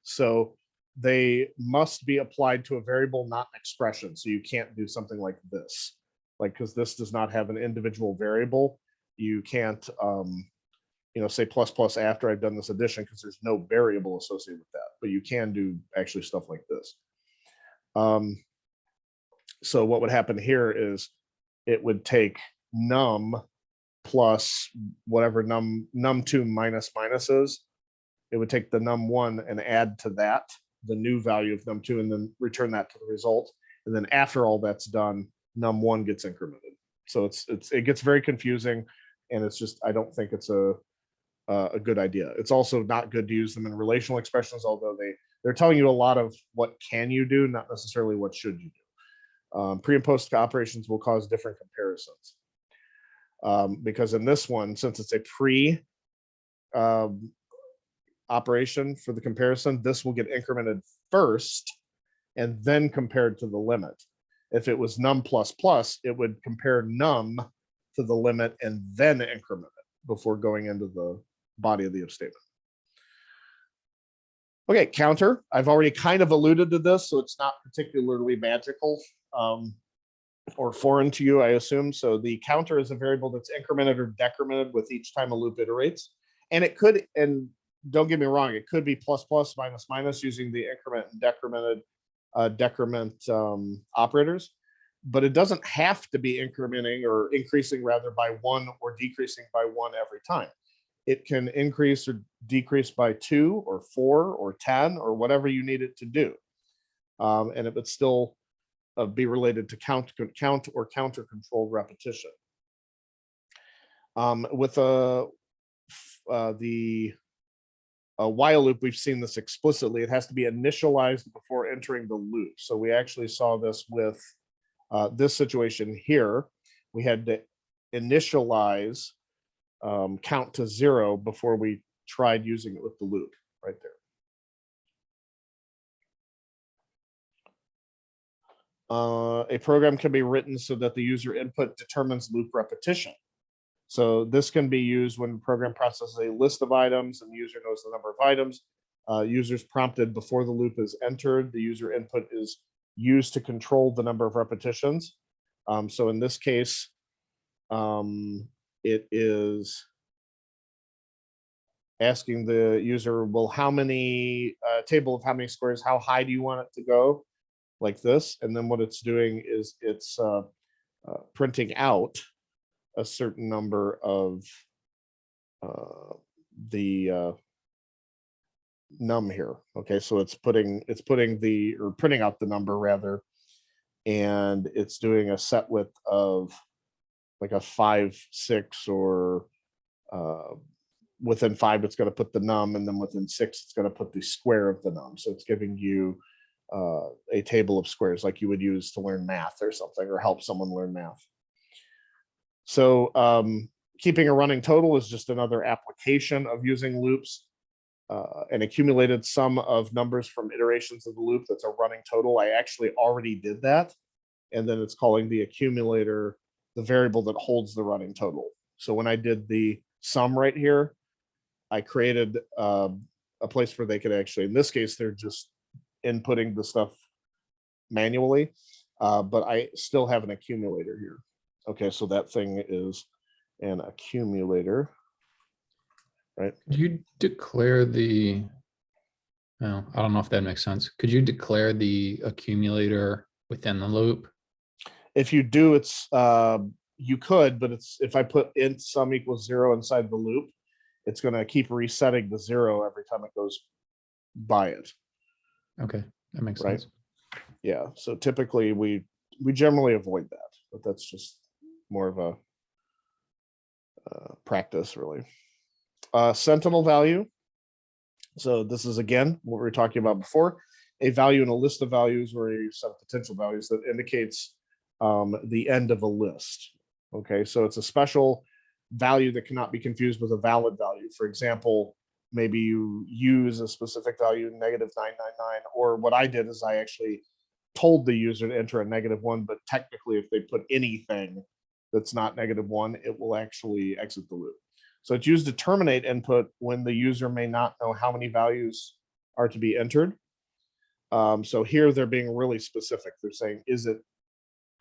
So they must be applied to a variable, not an expression. So you can't do something like this, like, because this does not have an individual variable. You can't, say plus plus after I've done this addition, because there's no variable associated with that, but you can do actually stuff like this. So what would happen here is it would take num plus whatever num2 minus is. It would take the num1 and add to that the new value of num2 and then return that to the result. And then after all that's done, num1 gets incremented. So it gets very confusing, and it's just, I don't think it's a good idea. It's also not good to use them in relational expressions, although they're telling you a lot of what can you do, not necessarily what should you do. Pre and post operations will cause different comparisons. Because in this one, since it's a pre operation for the comparison, this will get incremented first and then compared to the limit. If it was num plus plus, it would compare num to the limit and then increment it before going into the body of the if statement. Okay, counter. I've already kind of alluded to this, so it's not particularly magical or foreign to you, I assume. So the counter is a variable that's incremented or decremented with each time a loop iterates. And it could, and don't get me wrong, it could be plus plus minus minus using the increment and decrement operators, but it doesn't have to be incrementing or increasing rather by 1 or decreasing by 1 every time. It can increase or decrease by 2 or 4 or 10 or whatever you need it to do. And it would still be related to count or counter controlled repetition. With the while loop, we've seen this explicitly. It has to be initialized before entering the loop. So we actually saw this with this situation here. We had to initialize count to 0 before we tried using it with the loop right there. A program can be written so that the user input determines loop repetition. So this can be used when the program processes a list of items and the user knows the number of items. Users prompted before the loop is entered. The user input is used to control the number of repetitions. So in this case, it is asking the user, well, how many table of how many squares, how high do you want it to go? Like this. And then what it's doing is it's printing out a certain number of the num here. Okay, so it's putting or printing out the number rather, and it's doing a set width of like a 5, 6, or within 5 it's going to put the num, and then within 6 it's going to put the square of the num. So it's giving you a table of squares like you would use to learn math or something, or help someone learn math. So keeping a running total is just another application of using loops. An accumulated sum of numbers from iterations of the loop, that's a running total. I actually already did that. And then it's calling the accumulator the variable that holds the running total. So when I did the sum right here, I created a place where they could actually, in this case, they're just inputting the stuff manually, but I still have an accumulator here. Okay, so that thing is an accumulator, right? Could you declare the, well, I don't know if that makes sense. Could you declare the accumulator within the loop? If you do, it's you could, but it's, if I put int sum equals 0 inside the loop, it's going to keep resetting the 0 every time it goes by it. Okay, that makes Right. sense. Yeah, so typically we generally avoid that, but that's just more of a practice, really. Sentinel value. So this is, again, what we were talking about before, a value in a list of values or a set of potential values that indicates the end of a list. Okay, so it's a special value that cannot be confused with a valid value. For example, maybe you use a specific value, -999, or what I did is I actually told the user to enter a -1, but technically if they put anything that's not -1, it will actually exit the loop. So it's used to terminate input when the user may not know how many values are to be entered. So here they're being really specific. They're saying, is it,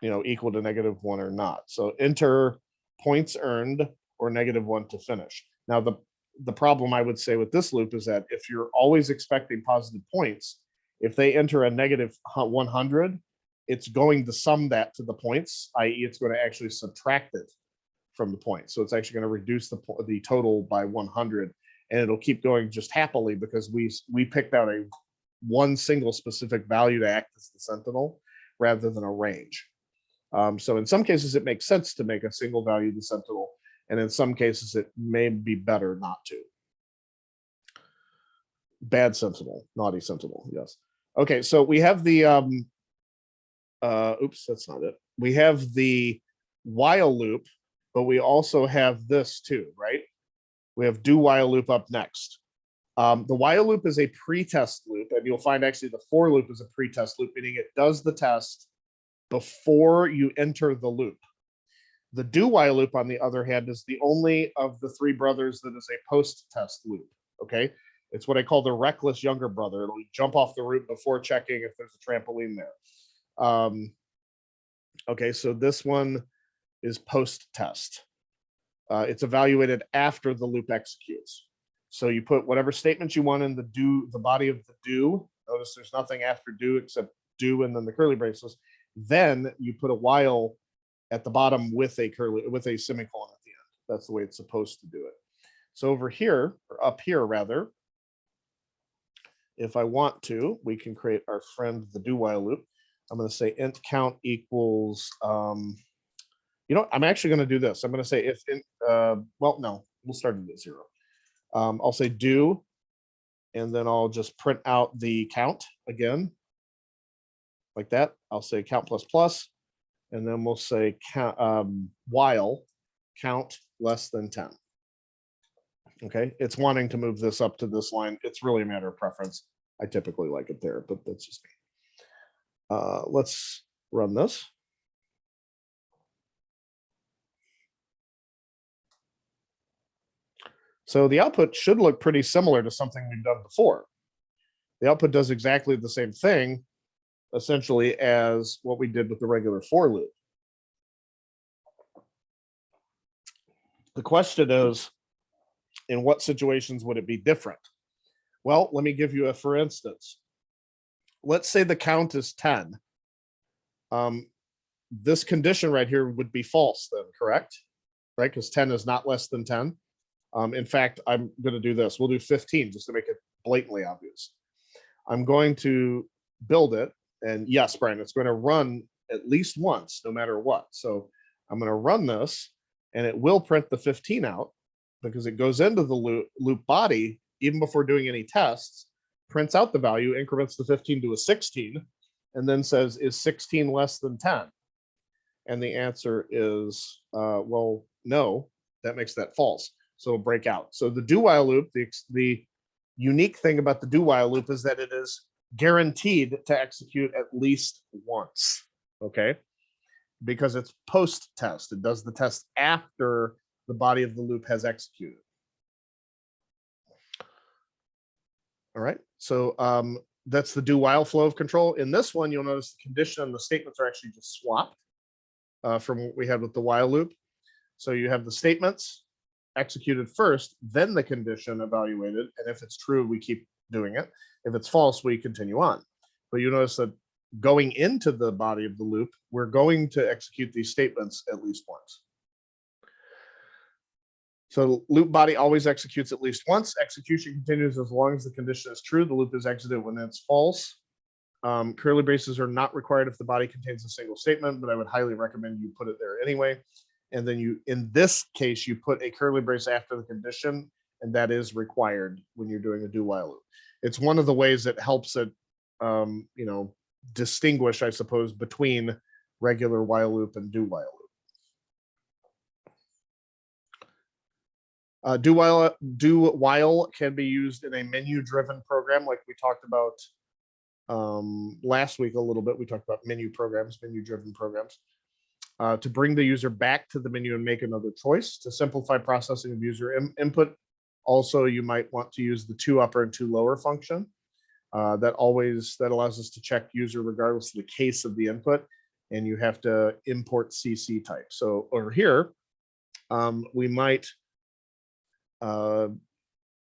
equal to -1 or not? So enter points earned or -1 to finish. Now, the problem I would say with this loop is that if you're always expecting positive points, if they enter a -100, it's going to sum that to the points, i.e. it's going to actually subtract it from the points. So it's actually going to reduce the total by 100, and it'll keep going just happily because we picked out one single specific value to act as the sentinel rather than a range. So in some cases, it makes sense to make a single value the sentinel, and in some cases, it may be better not to. Bad sentinel, naughty sentinel, yes. Okay, so we have the, oops, that's not it. We have the while loop, but we also have this too, right? We have do while loop up next. The while loop is a pretest loop, and you'll find actually the for loop is a pretest loop, meaning it does the test before you enter the loop. The do while loop, on the other hand, is the only of the three brothers that is a post-test loop, okay? It's what I call the reckless younger brother. It'll jump off the roof before checking if there's a trampoline there. Okay, so this one is post-test. It's evaluated after the loop executes. So you put whatever statements you want in the body of the do. Notice there's nothing after do except do and then the curly braces. Then you put a while at the bottom with a semicolon at the end. That's the way it's supposed to do it. So over here, or up here rather, if I want to, we can create our friend the do while loop. I'm going to say int count equals, I'm actually going to do this. I'm going to say if, well, no, we'll start it at 0. I'll say do, and then I'll just print out the count again, like that. I'll say count plus plus, and then we'll say count, while count less than 10. Okay, it's wanting to move this up to this line. It's really a matter of preference. I typically like it there, but that's just me. Let's run this. So the output should look pretty similar to something we've done before. The output does exactly the same thing, essentially, as what we did with the regular for loop. The question is, in what situations would it be different? Well, let me give you a for instance. Let's say the count is 10. This condition right here would be false then, correct? Right, because 10 is not less than 10. In fact, I'm going to do this. We'll do 15 just to make it blatantly obvious. I'm going to build it. And yes, Brian, it's going to run at least once, no matter what. So I'm going to run this, and it will print the 15 out because it goes into the loop body even before doing any tests, prints out the value, increments the 15 to a 16, and then says, is 16 less than 10? And the answer is, well, no, that makes that false. So it'll break out. So the do while loop, the unique thing about the do while loop is that it is guaranteed to execute at least once, okay? Because it's post test. It does the test after the body of the loop has executed. All right, so that's the do while flow of control. In this one, you'll notice the condition and the statements are actually just swapped from what we had with the while loop. So you have the statements executed first, then the condition evaluated, and if it's true, we keep doing it. If it's false, we continue on. But you notice that going into the body of the loop, we're going to execute these statements at least once. So loop body always executes at least once. Execution continues as long as the condition is true. The loop is exited when it's false. Curly braces are not required if the body contains a single statement, but I would highly recommend you put it there anyway. And then you, in this case, you put a curly brace after the condition, and that is required when you're doing a do while loop. It's one of the ways that helps it, distinguish, I suppose, between regular while loop and do while loop. Do while can be used in a menu-driven program, like we talked about last week a little bit. We talked about menu-driven programs. To bring the user back to the menu and make another choice, to simplify processing of user input. Also, you might want to use the 2 upper and 2 lower function. That allows us to check user regardless of the case of the input, and you have to import CC type. So over here, we might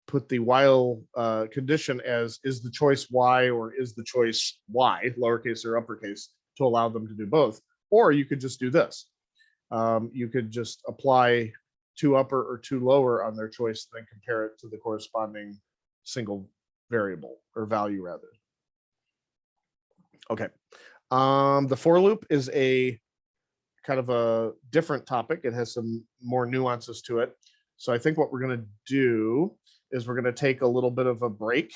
put the while condition as is the choice Y or is the choice Y, lowercase or uppercase, to allow them to do both. Or you could just do this. You could just apply 2 upper or 2 lower on their choice, and then compare it to the corresponding single variable or value rather. Okay. The for loop is a kind of a different topic. It has some more nuances to it. So I think what we're going to do is we're going to take a little bit of a break,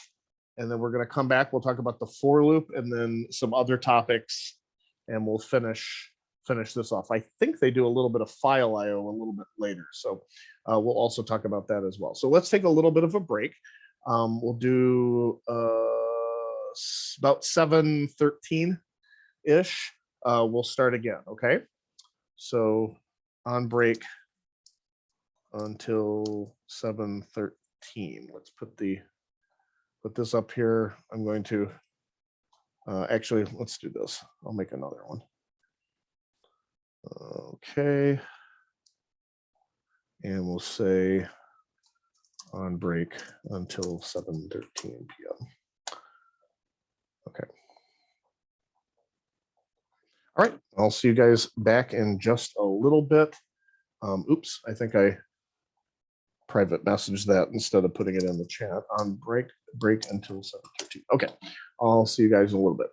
and then we're going to come back. We'll talk about the for loop and then some other topics, and we'll finish this off. I think they do a little bit of file IO a little bit later. So we'll also talk about that as well. So let's take a little bit of a break. We'll do about 7:13-ish. We'll start again, okay? So on break until 7:13. Let's put this up here. I'm going to actually, let's do this. I'll make another one. Okay. And we'll say on break until 7:13 p.m. Okay. All right, I'll see you guys back in just a little bit. Oops, I think I private messaged that instead of putting it in the chat. On break until 7:13. Okay, I'll see you guys in a little bit.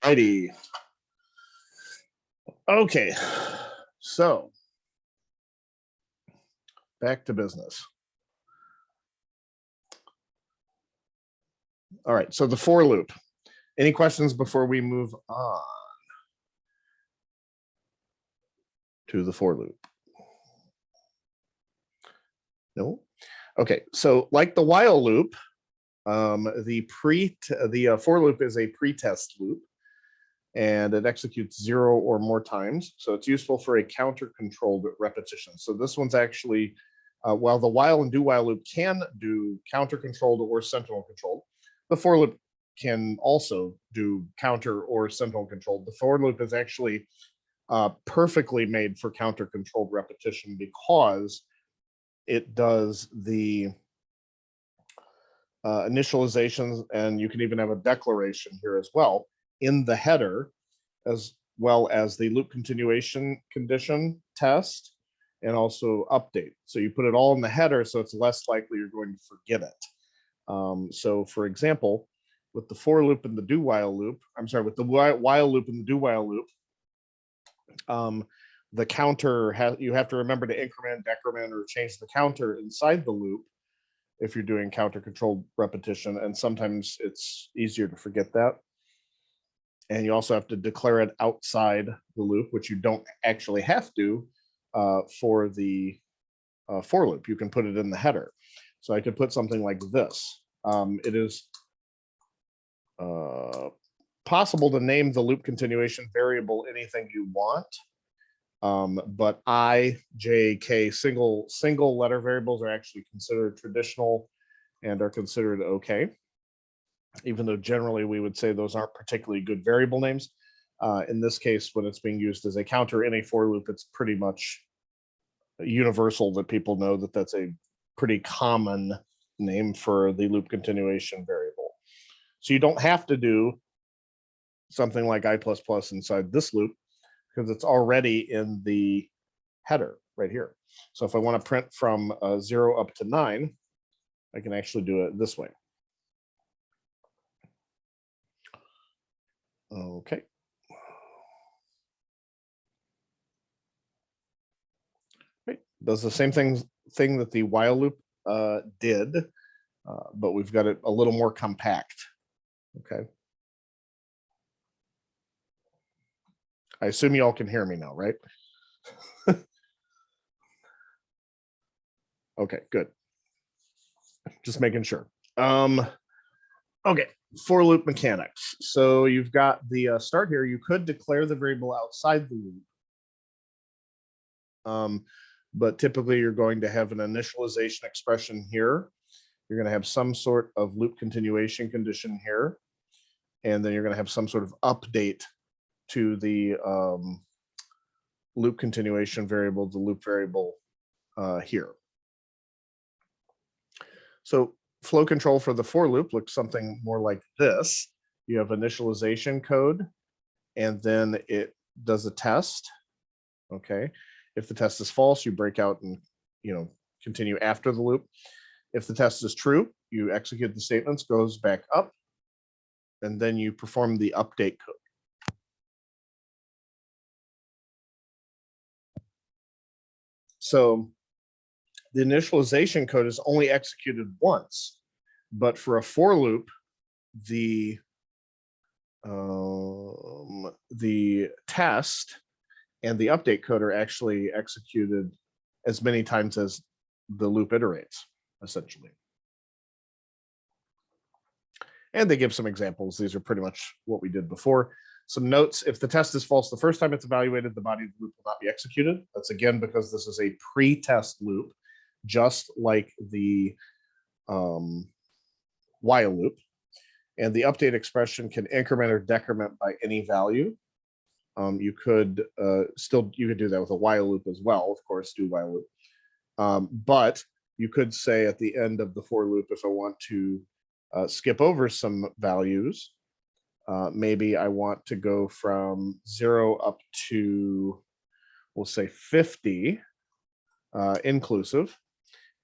righty. Okay, so back to business. All right, so the for loop. Any questions before we move on to the for loop? No? Okay, so like the while loop, the for loop is a pre-test loop, and it executes 0 or more times. So it's useful for a counter-controlled repetition. So this one's actually, while the while and do while loop can do counter-controlled or sentinel controlled, the for loop can also do counter or sentinel controlled. The for loop is actually perfectly made for counter-controlled repetition because it does the initializations, and you can even have a declaration here as well in the header, as well as the loop continuation condition test and also update. So you put it all in the header, so it's less likely you're going to forget it. So for example, with the for loop and the do while loop, I'm sorry, with the while loop and the do while loop, the counter you have to remember to increment, decrement, or change the counter inside the loop if you're doing counter controlled repetition, and sometimes it's easier to forget that. And you also have to declare it outside the loop, which you don't actually have to for the for loop. You can put it in the header. So I could put something like this. It is possible to name the loop continuation variable anything you want. But I, J, K, single letter variables are actually considered traditional and are considered okay, even though generally we would say those aren't particularly good variable names. In this case, when it's being used as a counter in a for loop, it's pretty much universal that people know that that's a pretty common name for the loop continuation variable. So you don't have to do something like I++ inside this loop, because it's already in the header right here. So if I want to print from 0 up to 9, I can actually do it this way. Okay. Great. Does the same thing that the while loop did, but we've got it a little more compact. Okay. I assume you all can hear me now, right? Okay, good. Just making sure. Okay, for loop mechanics. So you've got the start here. You could declare the variable outside the loop. But typically you're going to have an initialization expression here. You're going to have some sort of loop continuation condition here. And then you're going to have some sort of update to the loop continuation variable, the loop variable here. So flow control for the for loop looks something more like this. You have initialization code, and then it does a test. Okay. If the test is false, you break out and continue after the loop. If the test is true, you execute the statements, goes back up, and then you perform the update code. So the initialization code is only executed once, but for a for loop, the test and the update code are actually executed as many times as the loop iterates, essentially. And they give some examples. These are pretty much what we did before. Some notes: if the test is false the first time it's evaluated, the body of the loop will not be executed. That's again because this is a pre-test loop, just like the while loop. And the update expression can increment or decrement by any value. You could do that with a while loop as well, of course, do while loop. But you could say at the end of the for loop, if I want to skip over some values, maybe I want to go from 0 up to, we'll say 50 inclusive,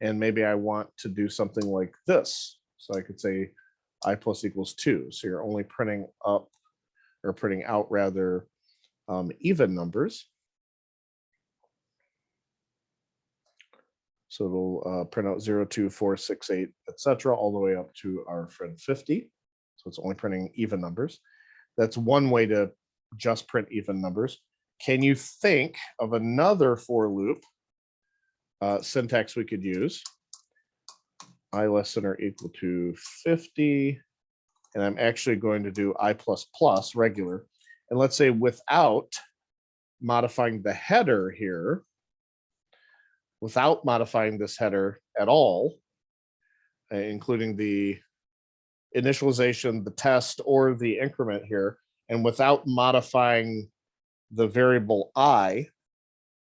and maybe I want to do something like this. So I could say I+ = 2. So you're only printing up or printing out rather even numbers. So it'll print out 0, 2, 4, 6, 8, etc., all the way up to our friend 50. So it's only printing even numbers. That's one way to just print even numbers. Can you think of another for loop syntax we could use? I less than or equal to 50. And I'm actually going to do I++ regular. And let's say without modifying the header here, without modifying this header at all, including the initialization, the test, or the increment here, and without modifying the variable I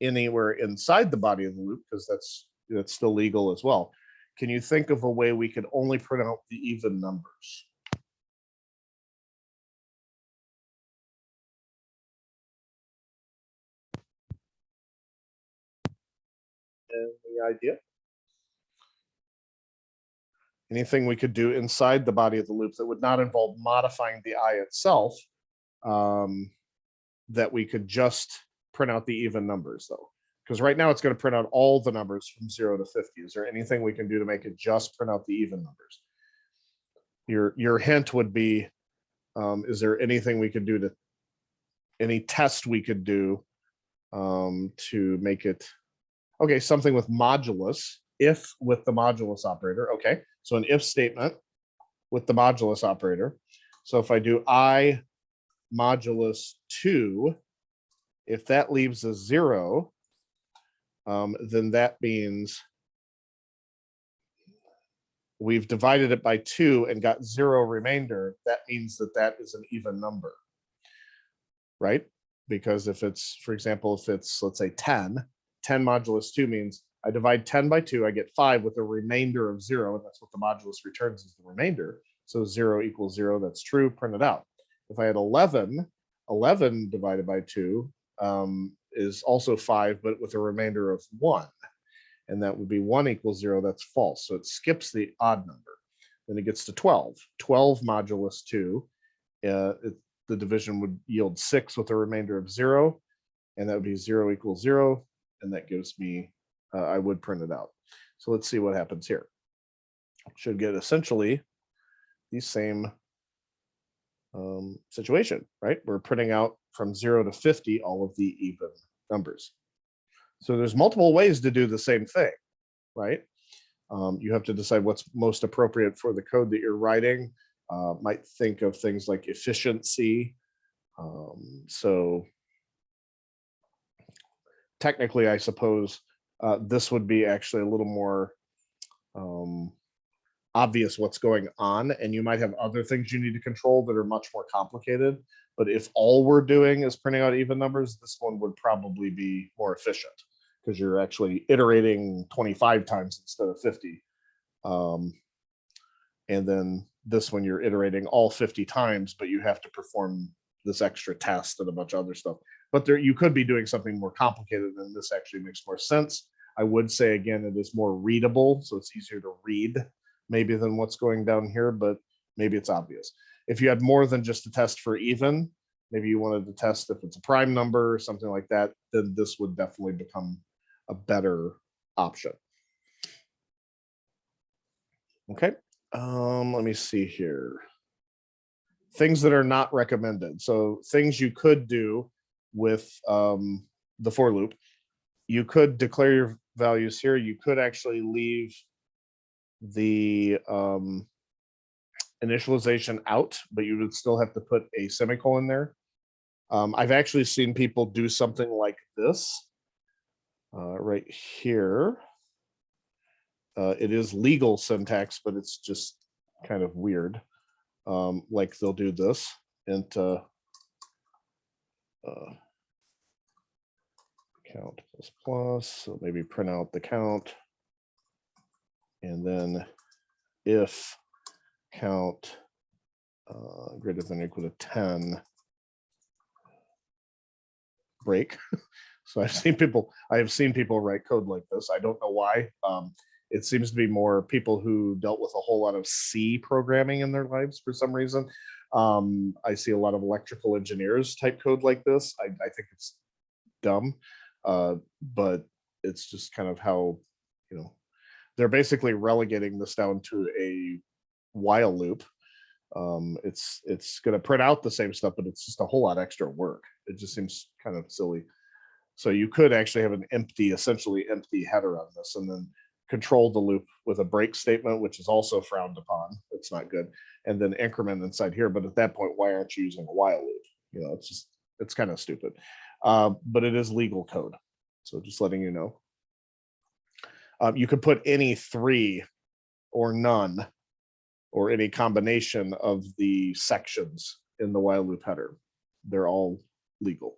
anywhere inside the body of the loop, because that's still legal as well. Can you think of a way we could only print out the even numbers? Any idea? Anything we could do inside the body of the loop that would not involve modifying the I itself, that we could just print out the even numbers though? Because right now it's going to print out all the numbers from 0 to 50. Is there anything we can do to make it just print out the even numbers? Your hint would be, is there anything we could do to, any test we could do to make it, okay, something with modulus, if with the modulus operator. Okay, so an if statement with the modulus operator. So if I do I modulus 2, if that leaves a 0, then that means we've divided it by 2 and got 0 remainder. That means that that is an even number, right? Because if it's, for example, if it's, let's say 10 modulus 2 means I divide 10 by 2, I get 5 with a remainder of 0, and that's what the modulus returns is the remainder. So 0 equals 0, that's true, print it out. If I had 11 divided by 2 is also 5, but with a remainder of 1. And that would be 1 equals 0, that's false. So it skips the odd number. Then it gets to 12. 12 modulus 2, the division would yield 6 with a remainder of 0, and that would be 0 equals 0, and that gives me, I would print it out. So let's see what happens here. Should get essentially the same situation, right? We're printing out from 0 to 50 all of the even numbers. So there's multiple ways to do the same thing, right? You have to decide what's most appropriate for the code that you're writing. Might think of things like efficiency. So technically, I suppose this would be actually a little more obvious what's going on, and you might have other things you need to control that are much more complicated. But if all we're doing is printing out even numbers, this one would probably be more efficient because you're actually iterating 25 times instead of 50. And then this one you're iterating all 50 times, but you have to perform this extra test and a bunch of other stuff. But there, you could be doing something more complicated, and this actually makes more sense. I would say, again, it is more readable, so it's easier to read maybe than what's going down here, but maybe it's obvious. If you had more than just a test for even, maybe you wanted to test if it's a prime number or something like that, then this would definitely become a better option. Okay, let me see here. Things that are not recommended. So things you could do with the for loop. You could declare your values here. You could actually leave the initialization out, but you would still have to put a semicolon there. I've actually seen people do something like this right here. It is legal syntax, but it's just kind of weird. Like they'll do this into count plus plus, so maybe print out the count, and then if count greater than or equal to 10, break. So I have seen people write code like this. I don't know why. It seems to be more people who dealt with a whole lot of C programming in their lives for some reason. I see a lot of electrical engineers type code like this. I think it's dumb, but it's just kind of how, you know, they're basically relegating this down to a while loop. It's going to print out the same stuff, but it's just a whole lot extra work. It just seems kind of silly. So you could actually have an empty, essentially empty header on this, and then control the loop with a break statement, which is also frowned upon. It's not good. And then increment inside here. But at that point, why aren't you using a while loop? You know, it's kind of stupid. But it is legal code. So just letting you know. You could put any 3 or none or any combination of the sections in the while loop header. They're all legal.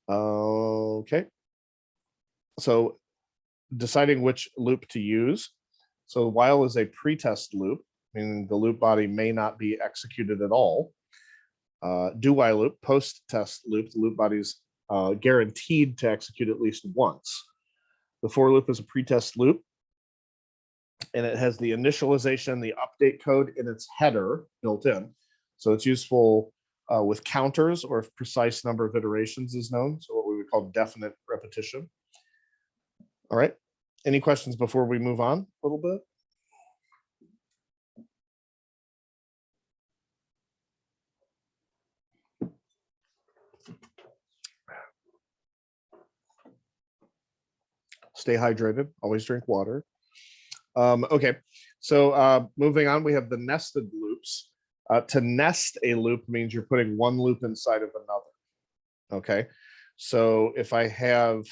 Okay. So deciding which loop to use. So while is a pretest loop, meaning the loop body may not be executed at all. Do while loop, post-test loop, the loop body is guaranteed to execute at least once. The for loop is a pretest loop, and it has the initialization, the update code in its header built in. So it's useful with counters or if precise number of iterations is known. So what we would call definite repetition. All right. Any questions before we move on a little bit? Stay hydrated, always drink water. Okay, so moving on, we have the nested loops. To nest a loop means you're putting one loop inside of another. Okay, so if I have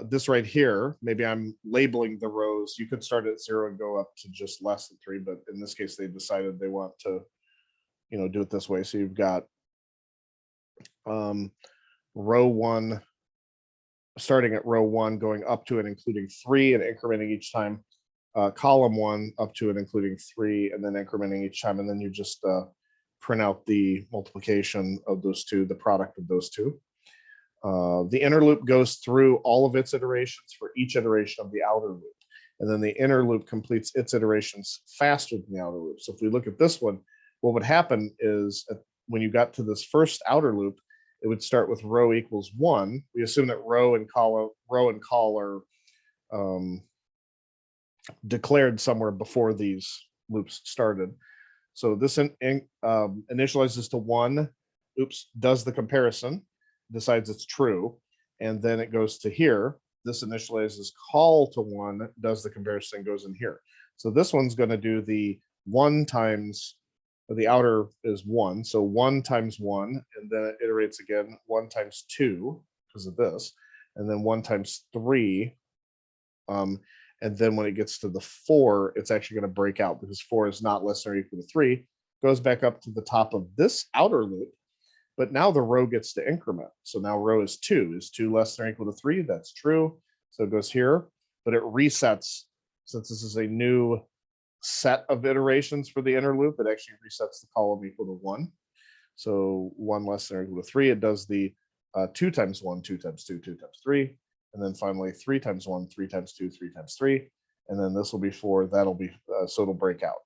this right here, maybe I'm labeling the rows. You could start at 0 and go up to just less than 3, but in this case, they decided they want to, you know, do it this way. So you've got row 1, starting at row 1, going up to and including 3 and incrementing each time. Column 1 up to and including 3, and then incrementing each time, and then you just print out the multiplication of those two, the product of those two. The inner loop goes through all of its iterations for each iteration of the outer loop, and then the inner loop completes its iterations faster than the outer loop. So if we look at this one, what would happen is when you got to this first outer loop, it would start with row equals 1. We assume that row and call are declared somewhere before these loops started. So this initializes to 1, oops, does the comparison, decides it's true, and then it goes to here. This initializes call to 1, does the comparison, goes in here. So this one's going to do the 1 times, the outer is 1, so 1 times 1, and then it iterates again, 1 times 2 because of this, and then 1 times 3. And then when it gets to the 4, it's actually going to break out because 4 is not less than or equal to 3, goes back up to the top of this outer loop. But now the row gets to increment. So now row is 2. Is 2 less than or equal to 3? That's true. So it goes here, but it resets. Since this is a new set of iterations for the inner loop, it actually resets the column equal to 1. So 1 less than or equal to 3. It does the 2 times 1, 2 times 2, 2 times 3. And then finally 3 times 1, 3 times 2, 3 times 3. And then this will be 4, that'll be, so it'll break out,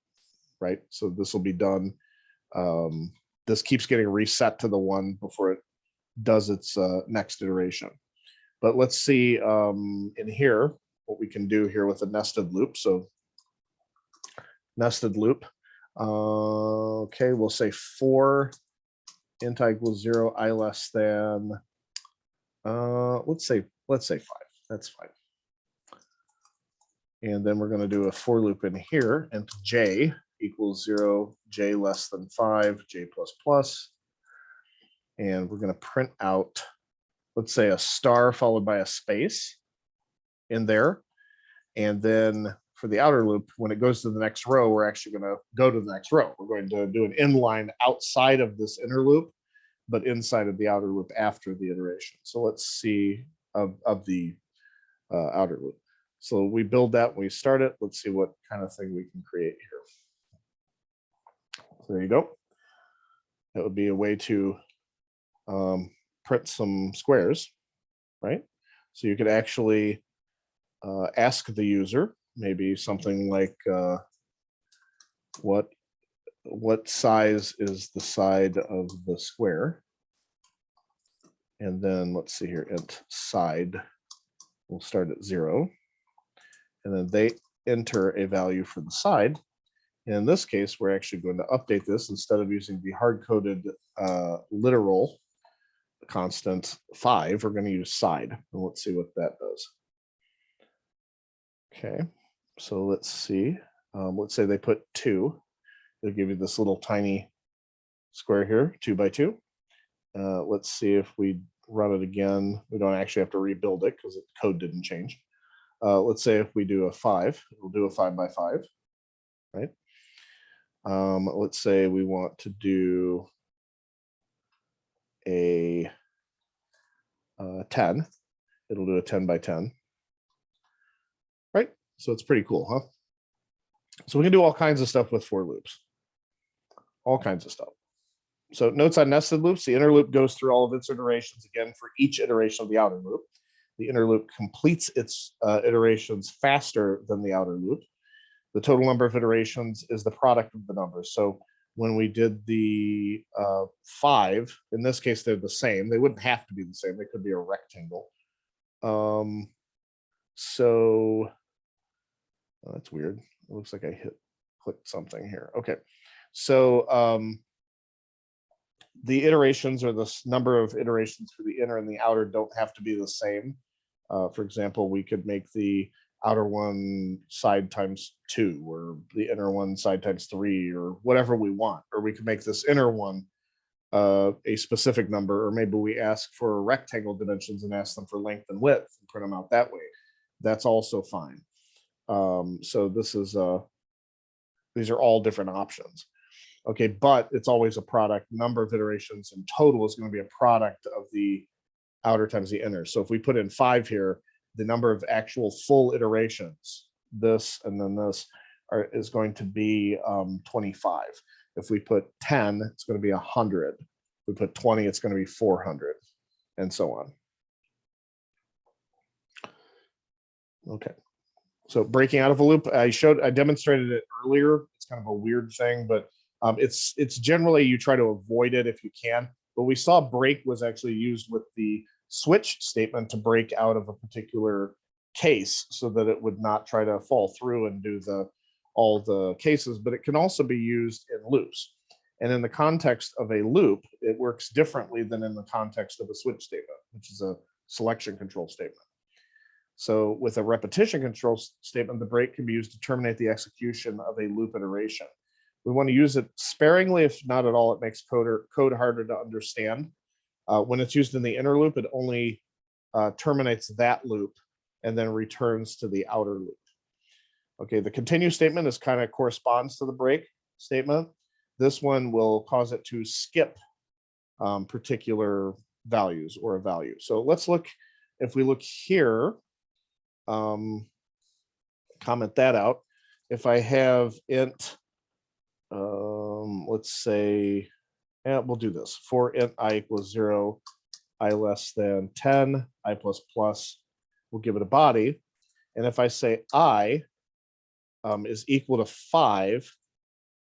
right? So this will be done. This keeps getting reset to the 1 before it does its next iteration. But let's see in here, what we can do here with a nested loop. So nested loop. Okay, we'll say 4 int I equals 0, I less than, let's say 5. That's fine. And then we're going to do a for loop in here, and j equals 0, j less than 5, j plus plus. And we're going to print out, let's say, a star followed by a space in there. And then for the outer loop, when it goes to the next row, we're actually going to go to the next row. We're going to do an inline outside of this inner loop, but inside of the outer loop after the iteration. So let's see of the outer loop. So we build that when we start it. Let's see what kind of thing we can create here. So there you go. That would be a way to print some squares, right? So you could actually ask the user maybe something like what what size is the side of the square? And then let's see here, int side will start at 0. And then they enter a value for the side. And in this case, we're actually going to update this instead of using the hard-coded literal constant 5, we're going to use side. And let's see what that does. Okay, so let's see. Let's say they put 2. They'll give you this little tiny square here, 2 by 2. Let's see if we run it again. We don't actually have to rebuild it because the code didn't change. Let's say if we do a 5, we'll do a 5 by 5, right? Let's say we want to do a 10. It'll do a 10 by 10, right? So it's pretty cool, huh? So we can do all kinds of stuff with for loops, all kinds of stuff. So notes on nested loops, the inner loop goes through all of its iterations again for each iteration of the outer loop. The inner loop completes its iterations faster than the outer loop. The total number of iterations is the product of the numbers. So when we did the 5, in this case, they're the same. They wouldn't have to be the same. They could be a rectangle. So that's weird. It looks like I clicked something here. Okay. So the iterations, or the number of iterations for the inner and the outer, don't have to be the same. For example, we could make the outer one side times 2, or the inner one side times 3, or whatever we want. Or we could make this inner one a specific number, or maybe we ask for rectangle dimensions and ask them for length and width and print them out that way. That's also fine. So this is these are all different options. Okay, but it's always a product. Number of iterations in total is going to be a product of the outer times the inner. So if we put in 5 here, the number of actual full iterations, this and then this, is going to be 25. If we put 10, it's going to be 100. If we put 20, it's going to be 400, and so on. Okay. So breaking out of a loop, I demonstrated it earlier. It's kind of a weird thing, but it's generally you try to avoid it if you can. But we saw break was actually used with the switch statement to break out of a particular case so that it would not try to fall through and do all the cases, but it can also be used in loops. And in the context of a loop, it works differently than in the context of a switch statement, which is a selection control statement. So with a repetition control statement, the break can be used to terminate the execution of a loop iteration. We want to use it sparingly, if not at all. It makes code harder to understand. When it's used in the inner loop, it only terminates that loop and then returns to the outer loop. Okay, the continue statement is kind of corresponds to the break statement. This one will cause it to skip particular values or a value. So let's look, if we look here, comment that out. If I have int, let's say, we'll do this, for int I equals 0, I less than 10, I plus plus, we'll give it a body. And if I say I is equal to 5,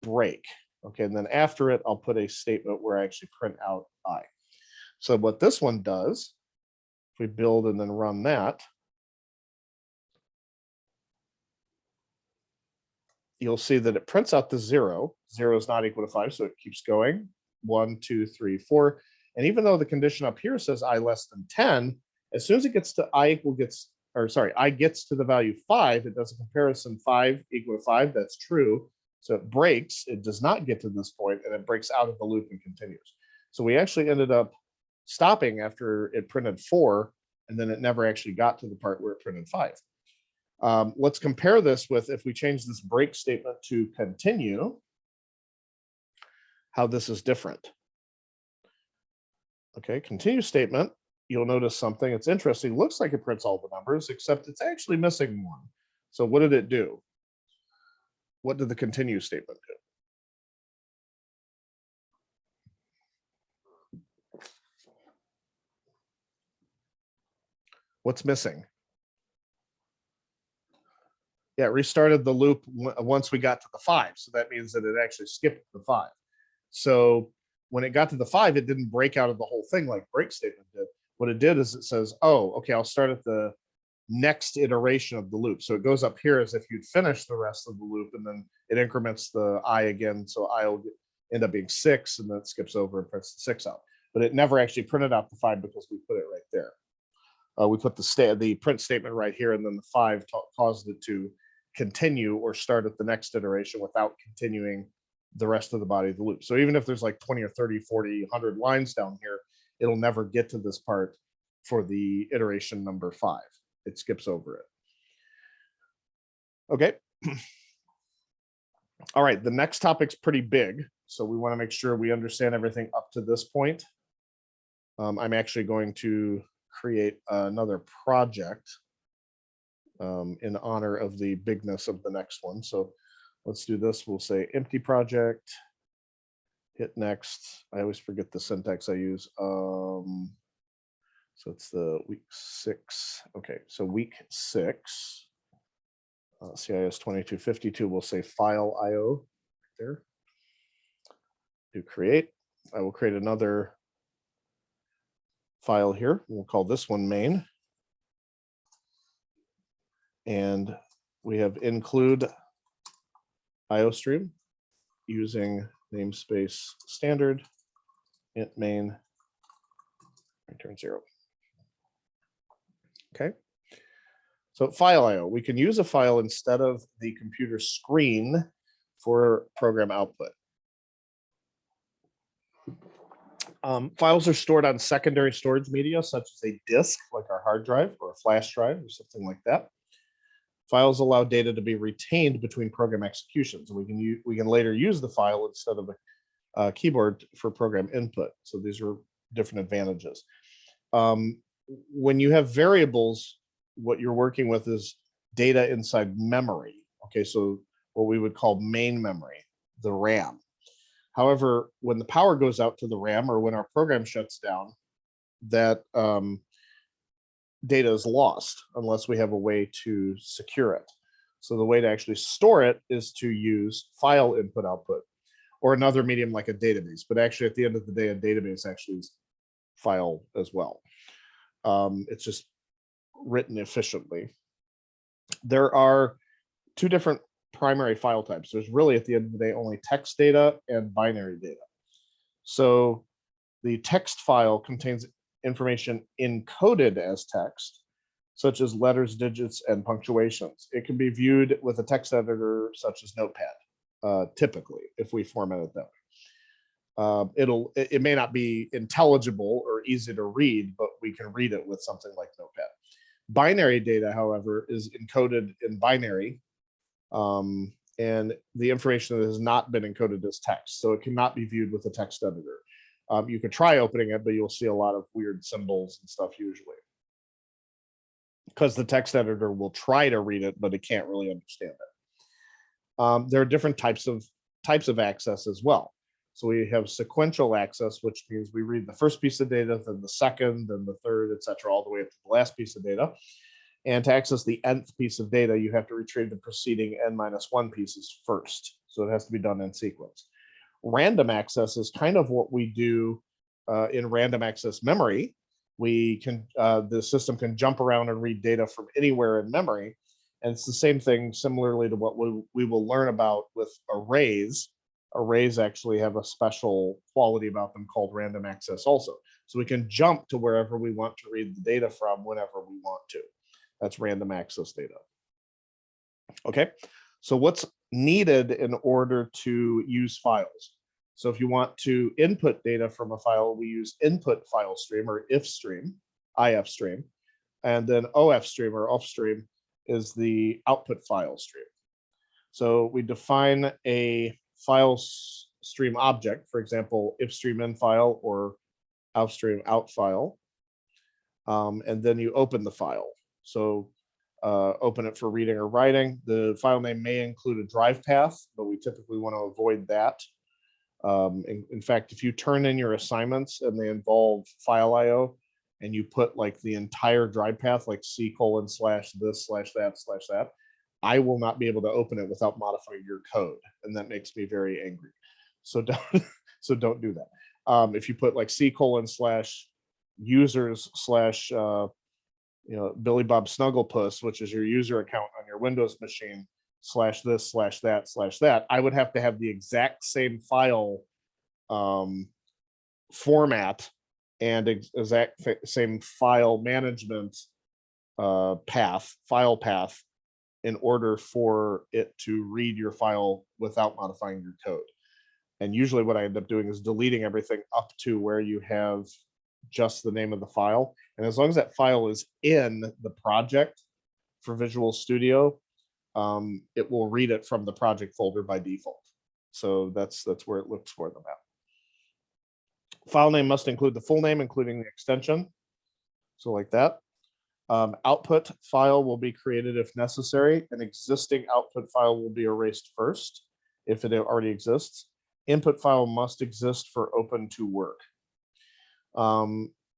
break. Okay, and then after it, I'll put a statement where I actually print out I. So what this one does, if we build and then run that, you'll see that it prints out the 0. 0 is not equal to 5, so it keeps going. 1, 2, 3, 4. And even though the condition up here says I less than 10, as soon as it gets to I gets to the value 5, it does a comparison 5 equal to 5. That's true. So it breaks. It does not get to this point, and it breaks out of the loop and continues. So we actually ended up stopping after it printed 4, and then it never actually got to the part where it printed 5. Let's compare this with if we change this break statement to continue, how this is different. Okay, continue statement, you'll notice something. It's interesting. Looks like it prints all the numbers, except it's actually missing one. So what did it do? What did the continue statement do? What's missing? Yeah, it restarted the loop once we got to the 5. So that means that it actually skipped the 5. So when it got to the 5, it didn't break out of the whole thing like break statement did. What it did is it says, oh, okay, I'll start at the next iteration of the loop. So it goes up here as if you'd finished the rest of the loop, and then it increments the I again. So I will end up being 6, and then it skips over and prints the 6 out. But it never actually printed out the 5 because we put it right there. We put the print statement right here, and then the 5 caused it to continue or start at the next iteration without continuing the rest of the body of the loop. So even if there's like 20 or 30, 40, 100 lines down here, it'll never get to this part for the iteration number 5. It skips over it. Okay. All right, the next topic's pretty big, so we want to make sure we understand everything up to this point. I'm actually going to create another project in honor of the bigness of the next one. So let's do this. We'll say empty project, hit next. I always forget the syntax I use. So it's the week 6. Okay, so week 6. CIS 2252 will say file IO right there. Do create. I will create another file here. We'll call this one main. And we have include IOStream using namespace standard int main return 0. Okay. So file IO, we can use a file instead of the computer screen for program output. Files are stored on secondary storage media, such as a disk, like our hard drive, or a flash drive, or something like that. Files allow data to be retained between program executions, and we can later use the file instead of a keyboard for program input. So these are different advantages. When you have variables, what you're working with is data inside memory. Okay, so what we would call main memory, the RAM. However, when the power goes out to the RAM or when our program shuts down, that data is lost unless we have a way to secure it. So the way to actually store it is to use file input output or another medium like a database. But actually, at the end of the day, a database actually is file as well. It's just written efficiently. There are 2 different primary file types. There's really, at the end of the day, only text data and binary data. So the text file contains information encoded as text, such as letters, digits, and punctuations. It can be viewed with a text editor such as Notepad, typically, if we format it that way. It may not be intelligible or easy to read, but we can read it with something like Notepad. Binary data, however, is encoded in binary, and the information that has not been encoded as text, so it cannot be viewed with a text editor. You could try opening it, but you'll see a lot of weird symbols and stuff usually, because the text editor will try to read it, but it can't really understand it. There are different types of access as well. So we have sequential access, which means we read the first piece of data, then the second, then the third, etc., all the way up to the last piece of data. And to access the nth piece of data, you have to retrieve the preceding n-1 pieces first. So it has to be done in sequence. Random access is kind of what we do in random access memory. The system can jump around and read data from anywhere in memory. And it's the same thing similarly to what we will learn about with arrays. Arrays actually have a special quality about them called random access also. So we can jump to wherever we want to read the data from whenever we want to. That's random access data. Okay, so what's needed in order to use files? So if you want to input data from a file, we use input file stream or if stream, IF stream, and then OF stream or off stream is the output file stream. So we define a file stream object, for example, if stream in file or out stream out file, and then you open the file. So open it for reading or writing. The file name may include a drive path, but we typically want to avoid that. In fact, if you turn in your assignments and they involve file IO and you put like the entire drive path, like C:// this/that/that, I will not be able to open it without modifying your code, and that makes me very angry. So don't so don't do that. If you put like C:/users/ Billy Bob Snugglepuss, which is your user account on your Windows machine, /this/that/that, I would have to have the exact same file format and exact same file management file path in order for it to read your file without modifying your code. And usually what I end up doing is deleting everything up to where you have just the name of the file. And as long as that file is in the project for Visual Studio, it will read it from the project folder by default. So that's where it looks for them at. File name must include the full name, including the extension. So like that. Output file will be created if necessary. An existing output file will be erased first if it already exists. Input file must exist for open to work.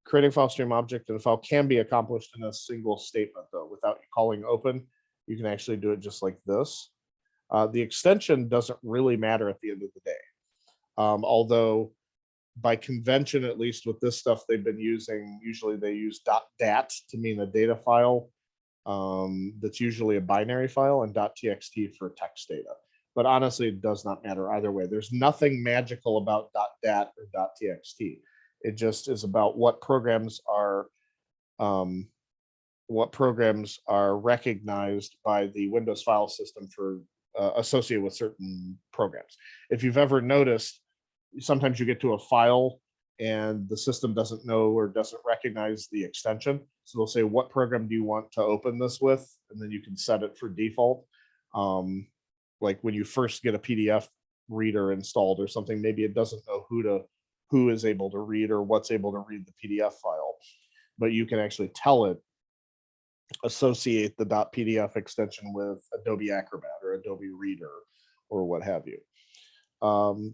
Creating file stream object and file can be accomplished in a single statement though, without calling open. You can actually do it just like this. The extension doesn't really matter at the end of the day. Although by convention, at least with this stuff they've been using, usually they use .dat to mean a data file. That's usually a binary file, and .txt for text data. But honestly, it does not matter either way. There's nothing magical about .dat or .txt. It just is about what programs are recognized by the Windows file system for associated with certain programs. If you've ever noticed, sometimes you get to a file and the system doesn't know or doesn't recognize the extension. So they'll say, what program do you want to open this with? And then you can set it for default. Like when you first get a PDF reader installed or something, maybe it doesn't know who is able to read or what's able to read the PDF file, but you can actually tell it, associate the .pdf extension with Adobe Acrobat or Adobe Reader or what have you.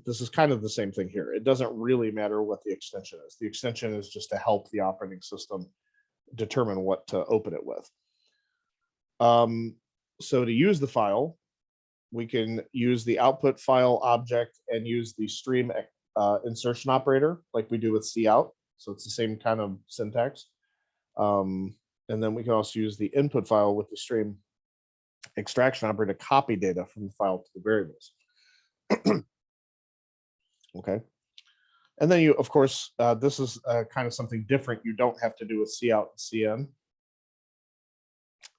This is kind of the same thing here. It doesn't really matter what the extension is. The extension is just to help the operating system determine what to open it with. So to use the file, we can use the output file object and use the stream insertion operator like we do with cout. So it's the same kind of syntax. And then we can also use the input file with the stream extraction operator to copy data from the file to the variables. Okay. And then you, of course, this is kind of something different. You don't have to do with cout and cn.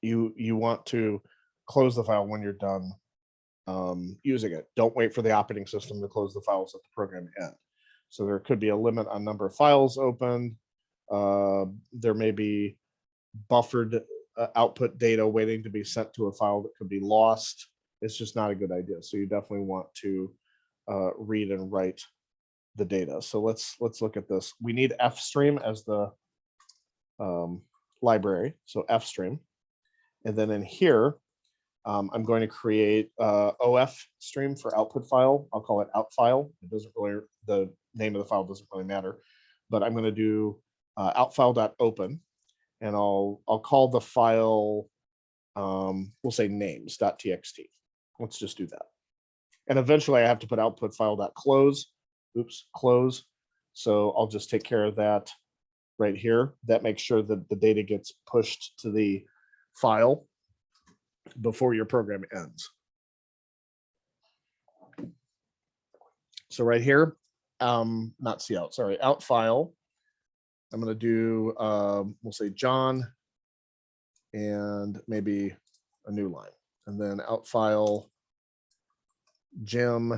You want to close the file when you're done using it. Don't wait for the operating system to close the files at the program end. So there could be a limit on number of files opened. There may be buffered output data waiting to be sent to a file that could be lost. It's just not a good idea. So you definitely want to read and write the data. So let's look at this. We need fstream as the library. So fstream, and then in here, I'm going to create OF stream for output file. I'll call it out file. It doesn't really, the name of the file doesn't really matter, but I'm going to do outfile.open, and I'll call the file, we'll say names.txt. Let's just do that. And eventually I have to put output file.close. Oops, close. So I'll just take care of that right here. That makes sure that the data gets pushed to the file before your program ends. So right here, not cout, sorry, out file. I'm going to do, we'll say John, and maybe a new line, and then out file Jim,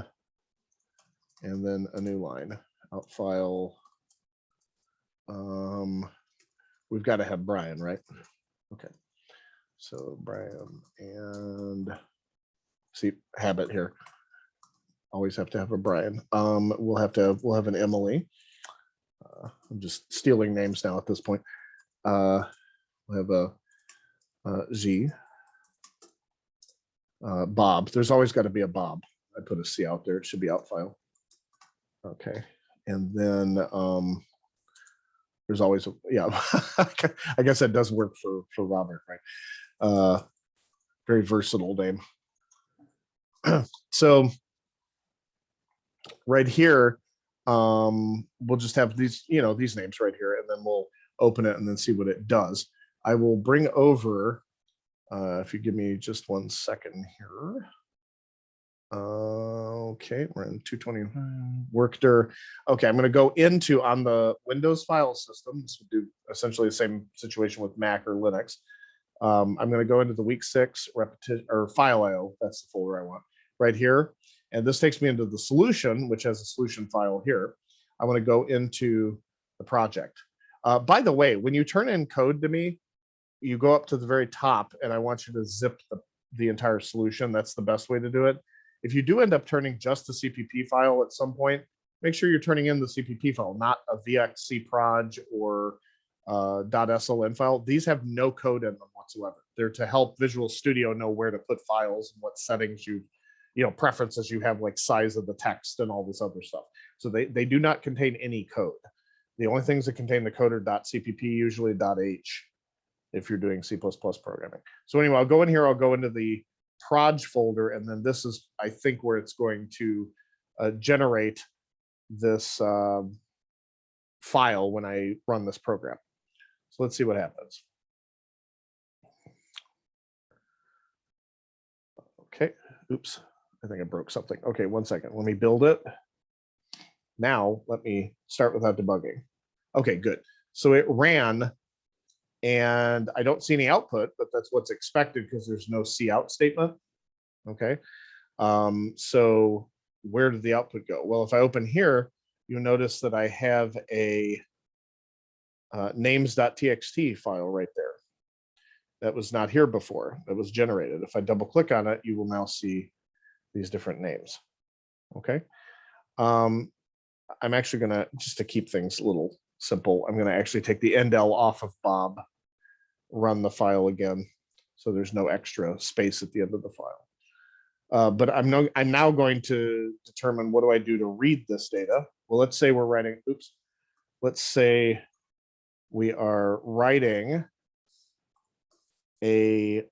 and then a new line, out file. We've got to have Brian, right? Okay. So Brian, and see, habit here. Always have to have a Brian. We'll have an Emily. I'm just stealing names now at this point. We'll have a Z. Bob. There's always got to be a Bob. I put a C out there. It should be out file. Okay. And then there's always a, yeah. I guess that does work for Robert, right? Very versatile name. So right here, we'll just have these, these names right here, and then we'll open it and then see what it does. I will bring over, if you give me just 1 second here. Okay, we're in 220 workdir. Okay, I'm going to go into on the Windows file system. This would do essentially the same situation with Mac or Linux. I'm going to go into the week 6 repetition or file IO. That's the folder I want right here. And this takes me into the solution, which has a solution file here. I want to go into the project. By the way, when you turn in code to me, you go up to the very top and I want you to zip the entire solution. That's the best way to do it. If you do end up turning just the CPP file at some point, make sure you're turning in the CPP file, not a VXCproj or .sln file. These have no code in them whatsoever. They're to help Visual Studio know where to put files and what settings preferences you have, like size of the text and all this other stuff. So they do not contain any code. The only things that contain the code are .cpp, usually .h, if you're doing C++ programming. So anyway, I'll go in here, I'll go into the proj folder, and then this is, I think, where it's going to generate this file when I run this program. So let's see what happens. Okay, oops, I think I broke something. Okay, 1 second, let me build it. Now, let me start without debugging. Okay, good. So it ran, and I don't see any output, but that's what's expected because there's no cout statement. Okay, so where did the output go? Well, if I open here, you'll notice that I have a names.txt file right there. That was not here before. That was generated. If I double click on it, you will now see these different names. Okay. I'm actually gonna, just to keep things a little simple, I'm gonna actually take the endl off of Bob, run the file again, so there's no extra space at the end of the file. But I'm now going to determine what do I do to read this data. Well, let's say we're writing, oops, let's say we are writing a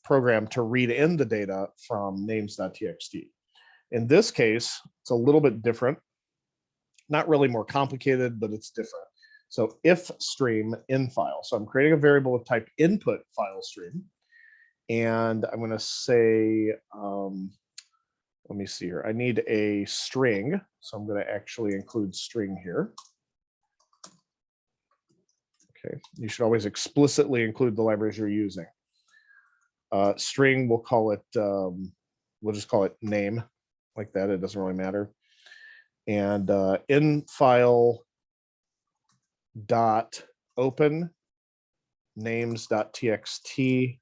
program to read in the data from names.txt. In this case, it's a little bit different, not really more complicated, but it's different. So if stream in file. So I'm creating a variable of type input file stream. And I'm going to say, let me see here. I need a string. So I'm going to actually include string here. Okay, you should always explicitly include the libraries you're using. String, we'll call it, we'll just call it name, like that. It doesn't really matter. And in file dot open names.txt.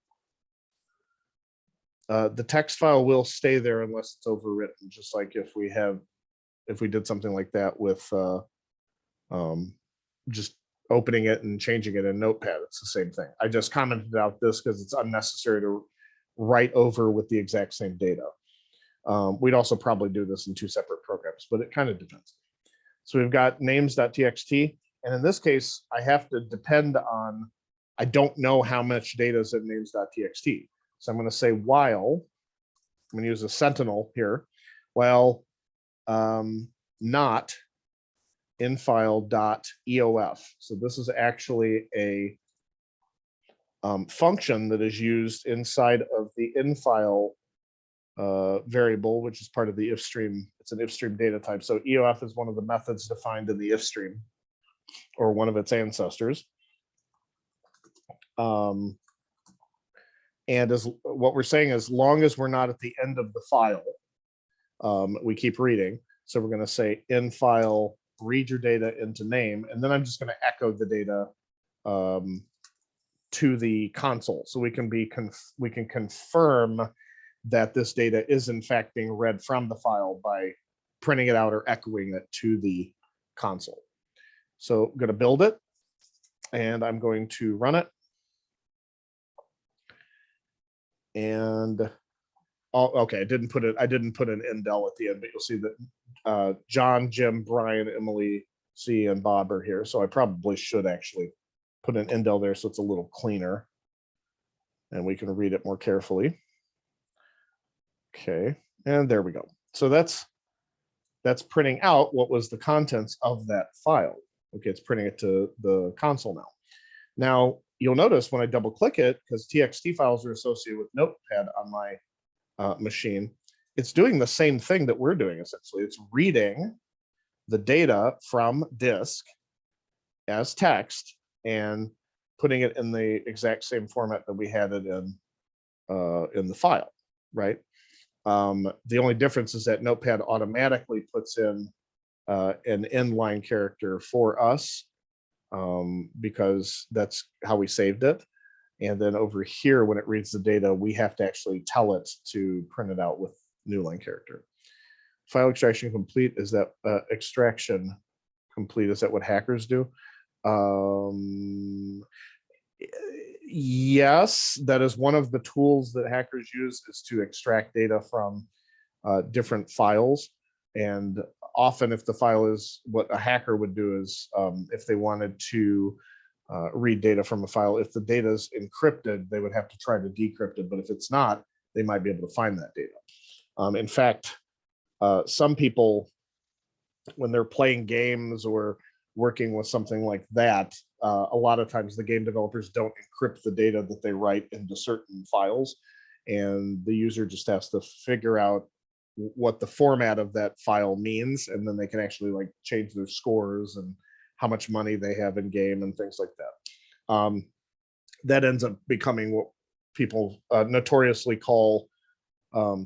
The text file will stay there unless it's overwritten, just like if we did something like that with just opening it and changing it in Notepad. It's the same thing. I just commented out this because it's unnecessary to write over with the exact same data. We'd also probably do this in 2 separate programs, but it kind of depends. So we've got names.txt, and in this case, I have to depend on, I don't know how much data is in names.txt. So I'm going to say while, I'm going to use a sentinel here, while not in file.eof. So this is actually a function that is used inside of the infile variable, which is part of the if stream. It's an if stream data type. So EOF is one of the methods defined in the if stream, or one of its ancestors. And as what we're saying, as long as we're not at the end of the file, we keep reading. So we're going to say in file, read your data into name, and then I'm just going to echo the data to the console, so we can confirm that this data is in fact being read from the file by printing it out or echoing it to the console. So I'm going to build it, and I'm going to run it. And okay, I didn't put an indel at the end, but you'll see that John, Jim, Brian, Emily, C, and Bob are here. So I probably should actually put an indel there so it's a little cleaner. and we can read it more carefully. Okay, and there we go. So that's printing out what was the contents of that file. Okay, it's printing it to the console now. Now, you'll notice when I double click it, because TXT files are associated with Notepad on my machine, it's doing the same thing that we're doing essentially. It's reading the data from disk as text and putting it in the exact same format that we had it in the file, right? The only difference is that Notepad automatically puts in an inline character for us because that's how we saved it. And then over here, when it reads the data, we have to actually tell it to print it out with new line character. File extraction complete. Is that extraction complete? Is that what hackers do? Yes, that is one of the tools that hackers use, is to extract data from different files. And often if the file is, what a hacker would do is if they wanted to read data from a file, if the data is encrypted, they would have to try to decrypt it. But if it's not, they might be able to find that data. In fact, some people, when they're playing games or working with something like that, a lot of times the game developers don't encrypt the data that they write into certain files, and the user just has to figure out what the format of that file means, and then they can actually like change their scores and how much money they have in game and things like that. That ends up becoming what people notoriously call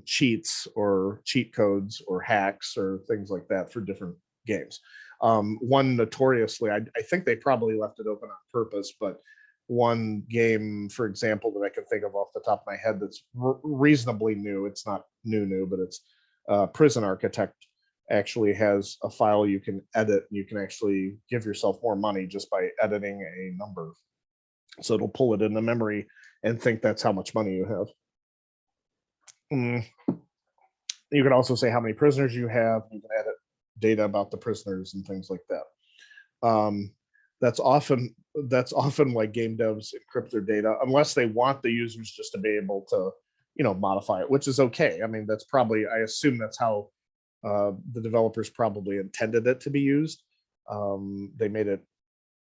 cheats or cheat codes or hacks or things like that for different games. One notoriously, I think they probably left it open on purpose, but one game, for example, that I can think of off the top of my head that's reasonably new, it's not new, but it's Prison Architect actually has a file you can edit. You can actually give yourself more money just by editing a number. So it'll pull it in the memory and think that's how much money you have. You can also say how many prisoners you have. You can edit data about the prisoners and things like that. That's often why game devs encrypt their data, unless they want the users just to be able to, modify it, which is okay. I mean, that's probably, I assume that's how the developers probably intended it to be used. They made it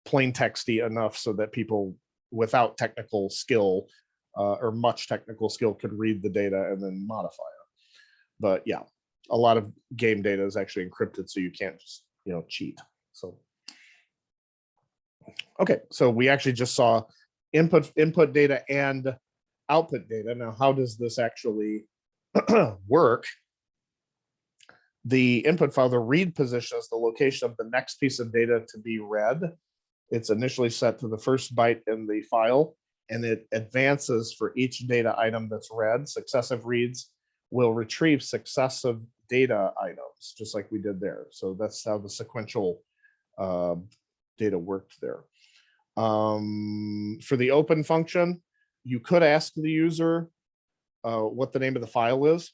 plain texty enough so that people without technical skill or much technical skill could read the data and then modify it. But yeah, a lot of game data is actually encrypted, so you can't just cheat. So okay, so we actually just saw input data and output data. Now, how does this actually work? The input file, the read position, is the location of the next piece of data to be read. It's initially set to the first byte in the file, and it advances for each data item that's read. Successive reads will retrieve successive data items, just like we did there. So that's how the sequential data worked there. For the open function, you could ask the user what the name of the file is,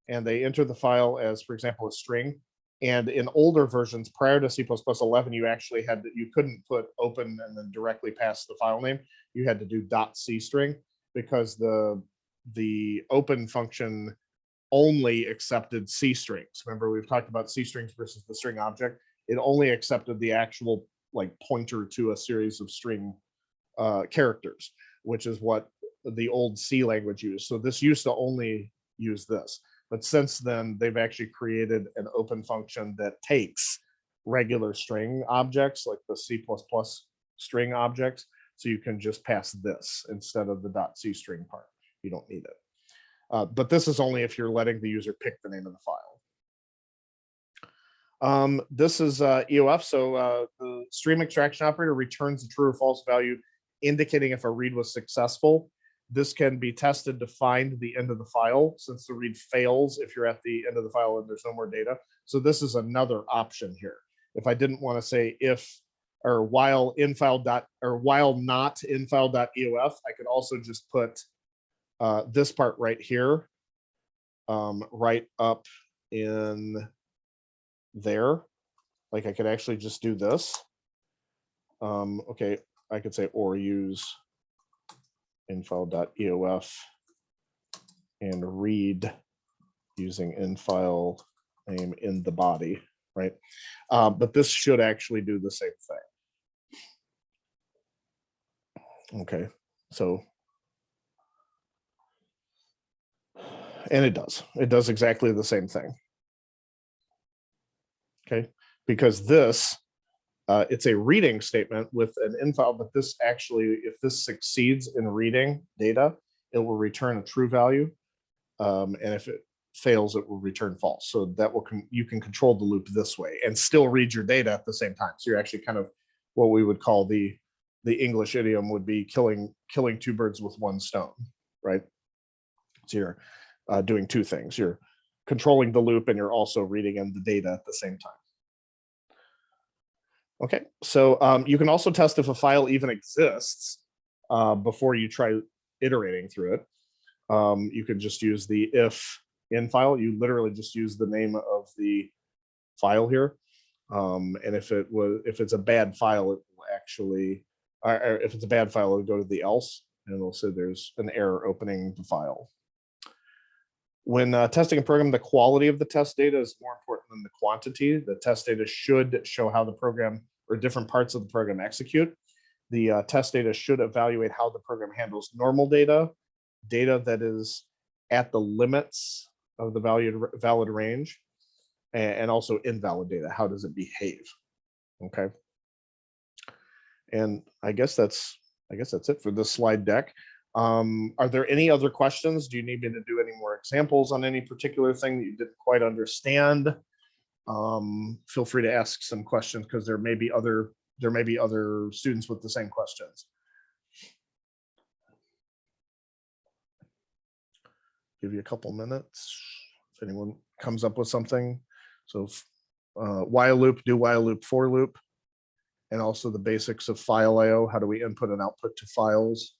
and they enter the file as, for example, a string. And in older versions, prior to C++11, you couldn't put open and then directly pass the file name. You had to do .cstring, because the open function only accepted C strings. Remember, we've talked about C strings versus the string object. It only accepted the actual pointer to a series of string characters, which is what the old C language used. So this used to only use this. But since then, they've actually created an open function that takes regular string objects, like the C++ string objects. So you can just pass this instead of the .c string part. You don't need it. But this is only if you're letting the user pick the name of the file. This is EOF. So the stream extraction operator returns a true or false value, indicating if a read was successful. This can be tested to find the end of the file, since the read fails if you're at the end of the file and there's no more data. So this is another option here. If I didn't want to say if or while in file or while not in file.eof, I could also just put this part right here, right up in there. Like I could actually just do this. Okay, I could say or use infile.eof and read using infile name in the body, right? But this should actually do the same thing. Okay, so, and it does exactly the same thing. Okay, because this, it's a reading statement with an infile, but this actually, if this succeeds in reading data, it will return a true value. And if it fails, it will return false. So that will, you can control the loop this way and still read your data at the same time. So you're actually kind of what we would call the English idiom would be killing two birds with one stone, right? So you're doing two things. You're controlling the loop and you're also reading in the data at the same time. Okay, so you can also test if a file even exists before you try iterating through it. You can just use the if in file. You literally just use the name of the file here. And if it's a bad file, it will actually, or if it's a bad file, it'll go to the else and it'll say there's an error opening the file. When testing a program, the quality of the test data is more important than the quantity. The test data should show how the program or different parts of the program execute. The test data should evaluate how the program handles normal data that is at the limits of the valid range, and also invalid data. How does it behave? Okay. And I guess that's it for this slide deck. Are there any other questions? Do you need me to do any more examples on any particular thing that you didn't quite understand? Feel free to ask some questions because there may be other students with the same questions. Give you a couple minutes if anyone comes up with something. So while loop, do while loop, for loop, and also the basics of file IO. How do we input and output to files?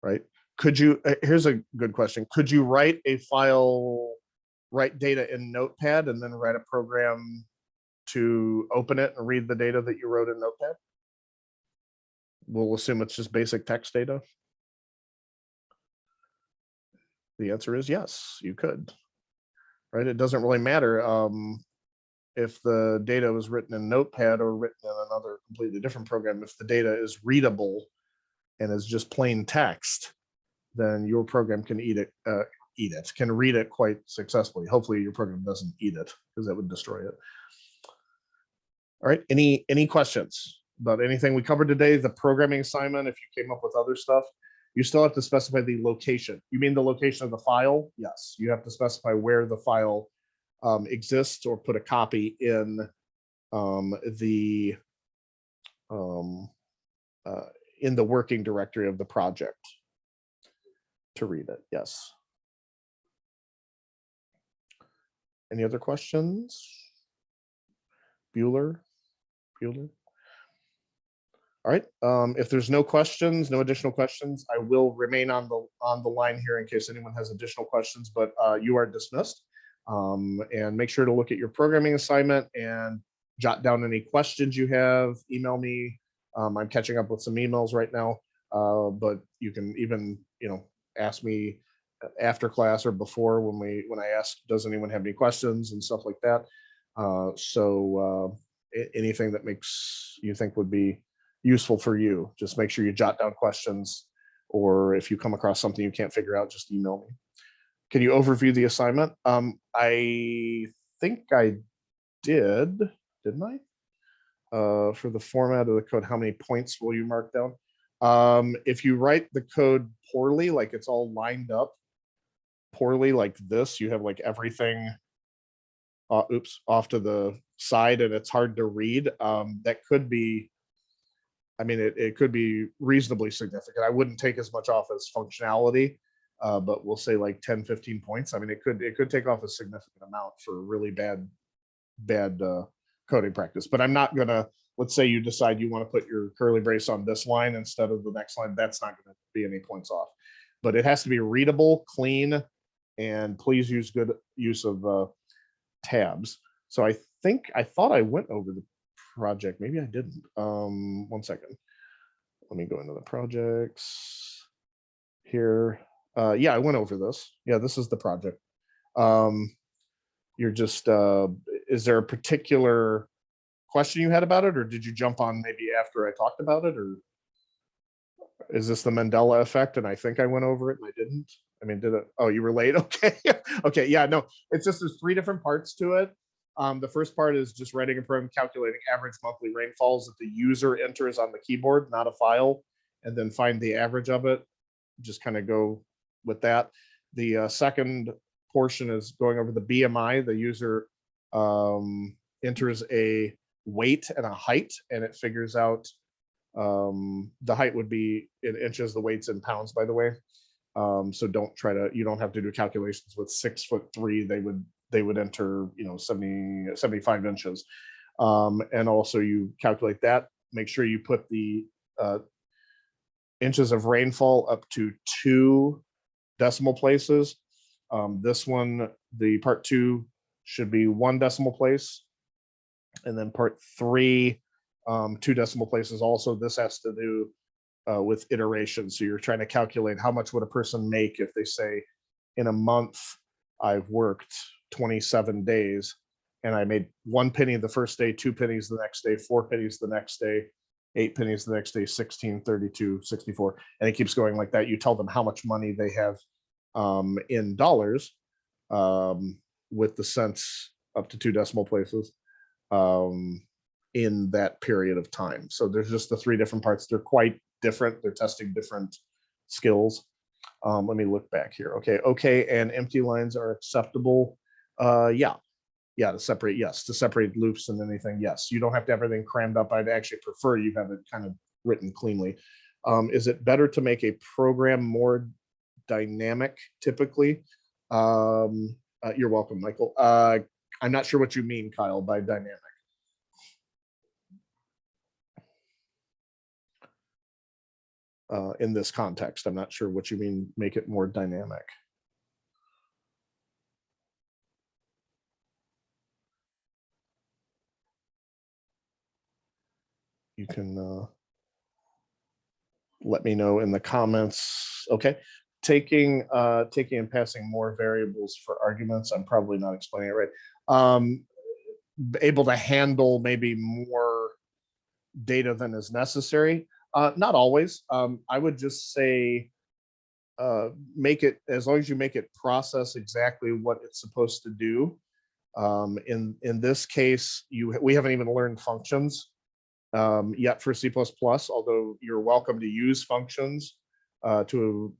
Right? Could you, here's a good question. Could you write data in Notepad and then write a program to open it and read the data that you wrote in Notepad? We'll assume it's just basic text data. The answer is yes, you could. Right? It doesn't really matter if the data was written in Notepad or written in another completely different program. If the data is readable and is just plain text, then your program can can read it quite successfully. Hopefully your program doesn't eat it because that would destroy it. All right, any questions about anything we covered today? The programming assignment, if you came up with other stuff, you still have to specify the location. You mean the location of the file? Yes, you have to specify where the file exists or put a copy in the working directory of the project to read it. Yes. Any other questions? Bueller? All right. If there's no questions, no additional questions, I will remain on the line here in case anyone has additional questions, but you are dismissed. And make sure to look at your programming assignment and jot down any questions you have. Email me. I'm catching up with some emails right now, but you can even ask me after class or before when I ask, does anyone have any questions and stuff like that. Anything that makes you think would be useful for you, just make sure you jot down questions, or if you come across something you can't figure out, just email me. Can you overview the assignment? I think I didn't I? For the format of the code, how many points will you mark down? If you write the code poorly, like it's all lined up poorly like this, you have like everything off to the side and it's hard to read, that could be, I mean, it could be reasonably significant. I wouldn't take as much off as functionality, but we'll say like 10, 15 points. I mean, it could take off a significant amount for really bad coding practice. But I'm not gonna, let's say you decide you want to put your curly brace on this line instead of the next line, that's not going to be any points off. But it has to be readable, clean, and please use good use of tabs. So I thought I went over the project. Maybe I didn't. 1 second. Let me go into the projects. here. Yeah, I went over this. Yeah, this is the project. You're just, is there a particular question you had about it, or did you jump on maybe after I talked about it, or is this the Mandela effect? And I think I went over it and I didn't. I mean, did it? Oh, you were late. Okay. Okay. Yeah, no, it's just there's three different parts to it. The first part is just writing a program calculating average monthly rainfalls that the user enters on the keyboard, not a file, and then find the average of it. Just kind of go with that. The second portion is going over the BMI. The user enters a weight and a height, and it figures out the height would be in inches, the weight's in pounds, by the way. So you don't have to do calculations with 6'3". They would enter, 75 inches. And also you calculate that, make sure you put the inches of rainfall up to 2 decimal places. This one, the part 2 should be 1 decimal place. And then part 3, 2 decimal places also. This has to do with iteration. So you're trying to calculate how much would a person make if they say, in a month, I've worked 27 days and I made 1 penny the first day, 2 pennies the next day, 4 pennies the next day, 8 pennies the next day, 16, 32, 64. And it keeps going like that. You tell them how much money they have in dollars with the cents up to 2 decimal places in that period of time. So there's just the 3 different parts. They're quite different. They're testing different skills. Let me look back here. Okay, and empty lines are acceptable. Yeah, to separate, yes. To separate loops and anything, yes. You don't have to have everything crammed up. I'd actually prefer you have it kind of written cleanly. Is it better to make a program more dynamic typically? You're welcome, Michael. I'm not sure what you mean, Kyle, by dynamic. In this context, I'm not sure what you mean, make it more dynamic. You can let me know in the comments. Okay, taking and passing more variables for arguments. I'm probably not explaining it right. Able to handle maybe more data than is necessary. Not always. I would just say make it, as long as you make it process exactly what it's supposed to do. In this case, we haven't even learned functions yet for C++, although you're welcome to use functions to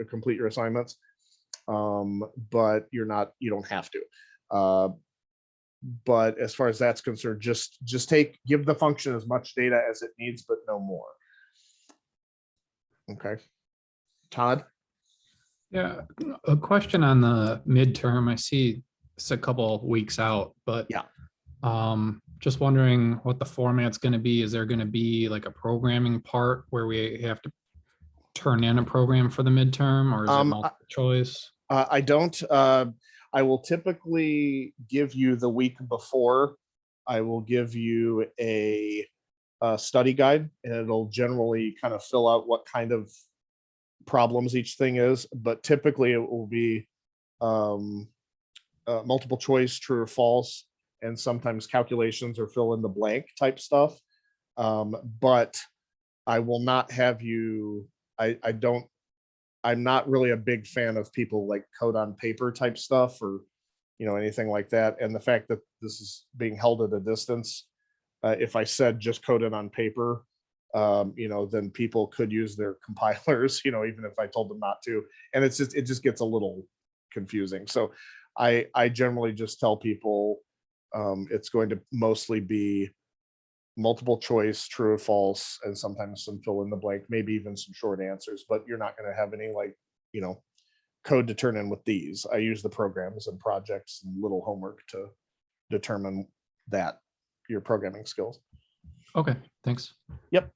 complete your assignments, but you don't have to. But as far as that's concerned, just give the function as much data as it needs, but no more. Okay, Todd. Yeah, a question on the midterm. I see it's a couple weeks out, but Yeah. Just wondering what the format's going to be. Is there going to be like a programming part where we have to turn in a program for the midterm, or is it multiple choice? I don't. I will typically give you the week before. I will give you a study guide, and it'll generally kind of fill out what kind of problems each thing is. But typically, it will be multiple choice, true or false, and sometimes calculations or fill in the blank type stuff. But I will not have you. I'm not really a big fan of people like code on paper type stuff or anything like that. And the fact that this is being held at a distance, if I said just code it on paper, then people could use their compilers, even if I told them not to. And it just gets a little confusing. So I generally just tell people it's going to mostly be multiple choice, true or false, and sometimes some fill in the blank, maybe even some short answers, but you're not going to have any code to turn in with these. I use the programs and projects and little homework to determine that your programming skills. Okay, thanks. Yep.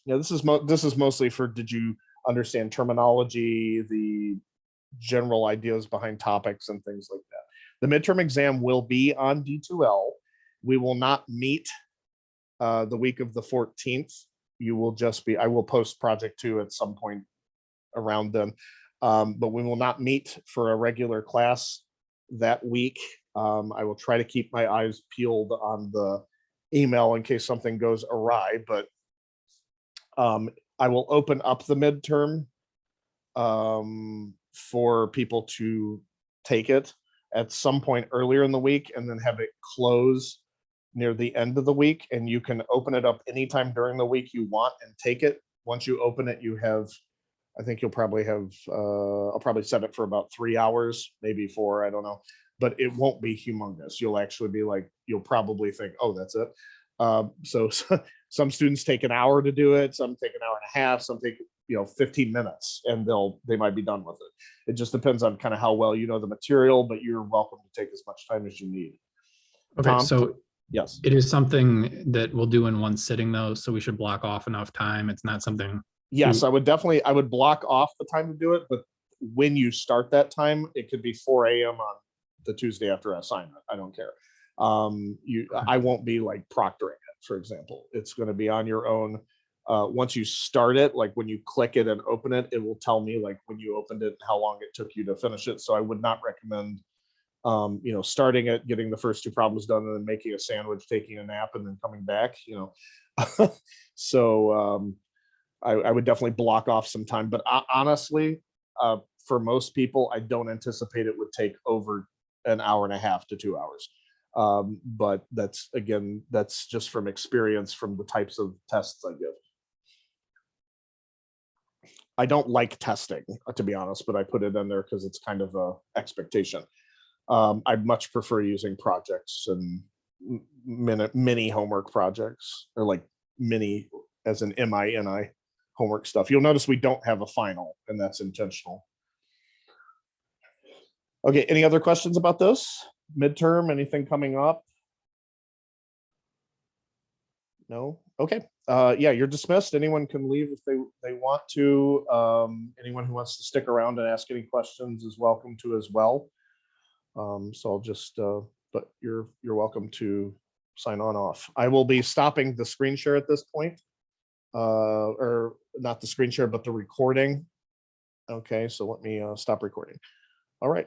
Yeah, this is mostly for, did you understand terminology, the general ideas behind topics and things like that. The midterm exam will be on D2L. We will not meet the week of the 14th. You will just be, I will post project 2 at some point around then. But we will not meet for a regular class that week. I will try to keep my eyes peeled on the email in case something goes awry, but I will open up the midterm for people to take it at some point earlier in the week and then have it close near the end of the week. And you can open it up anytime during the week you want and take it. Once you open it, you have, I think you'll probably have, I'll probably set it for about 3 hours, maybe 4, I don't know, but it won't be humongous. You'll actually be like, you'll probably think, oh, that's it. So some students take an hour to do it, some take an hour and a half, some take 15 minutes, and they might be done with it. It just depends on kind of how well you know the material, but you're welcome to take as much time as you need. Okay, Tom? so Yes, it is something that we'll do in one sitting though, so we should block off enough time. It's not something. yes, I would block off the time to do it, but when you start that time, it could be 4 a.m. on the Tuesday after assignment. I don't care. I won't be like proctoring it, for example. It's going to be on your own. Once you start it, like when you click it and open it, it will tell me like when you opened it and how long it took you to finish it. So I would not recommend starting it, getting the first 2 problems done, and then making a sandwich, taking a nap, and then coming back. So I would definitely block off some time. But honestly, for most people, I don't anticipate it would take over an hour and a half to 2 hours. But that's just from experience from the types of tests I give. I don't like testing, to be honest, but I put it in there because it's kind of a expectation. I much prefer using projects and mini homework projects, or like mini as an MINI homework stuff. You'll notice we don't have a final, and that's intentional. Okay, any other questions about this? Midterm, anything coming up? No? Okay. Yeah, you're dismissed. Anyone can leave if they want to. Anyone who wants to stick around and ask any questions is welcome to as well. So I'll just, but you're welcome to sign on off. I will be stopping the screen share at this point, or not the screen share, but the recording. Okay, so let me stop recording. All right.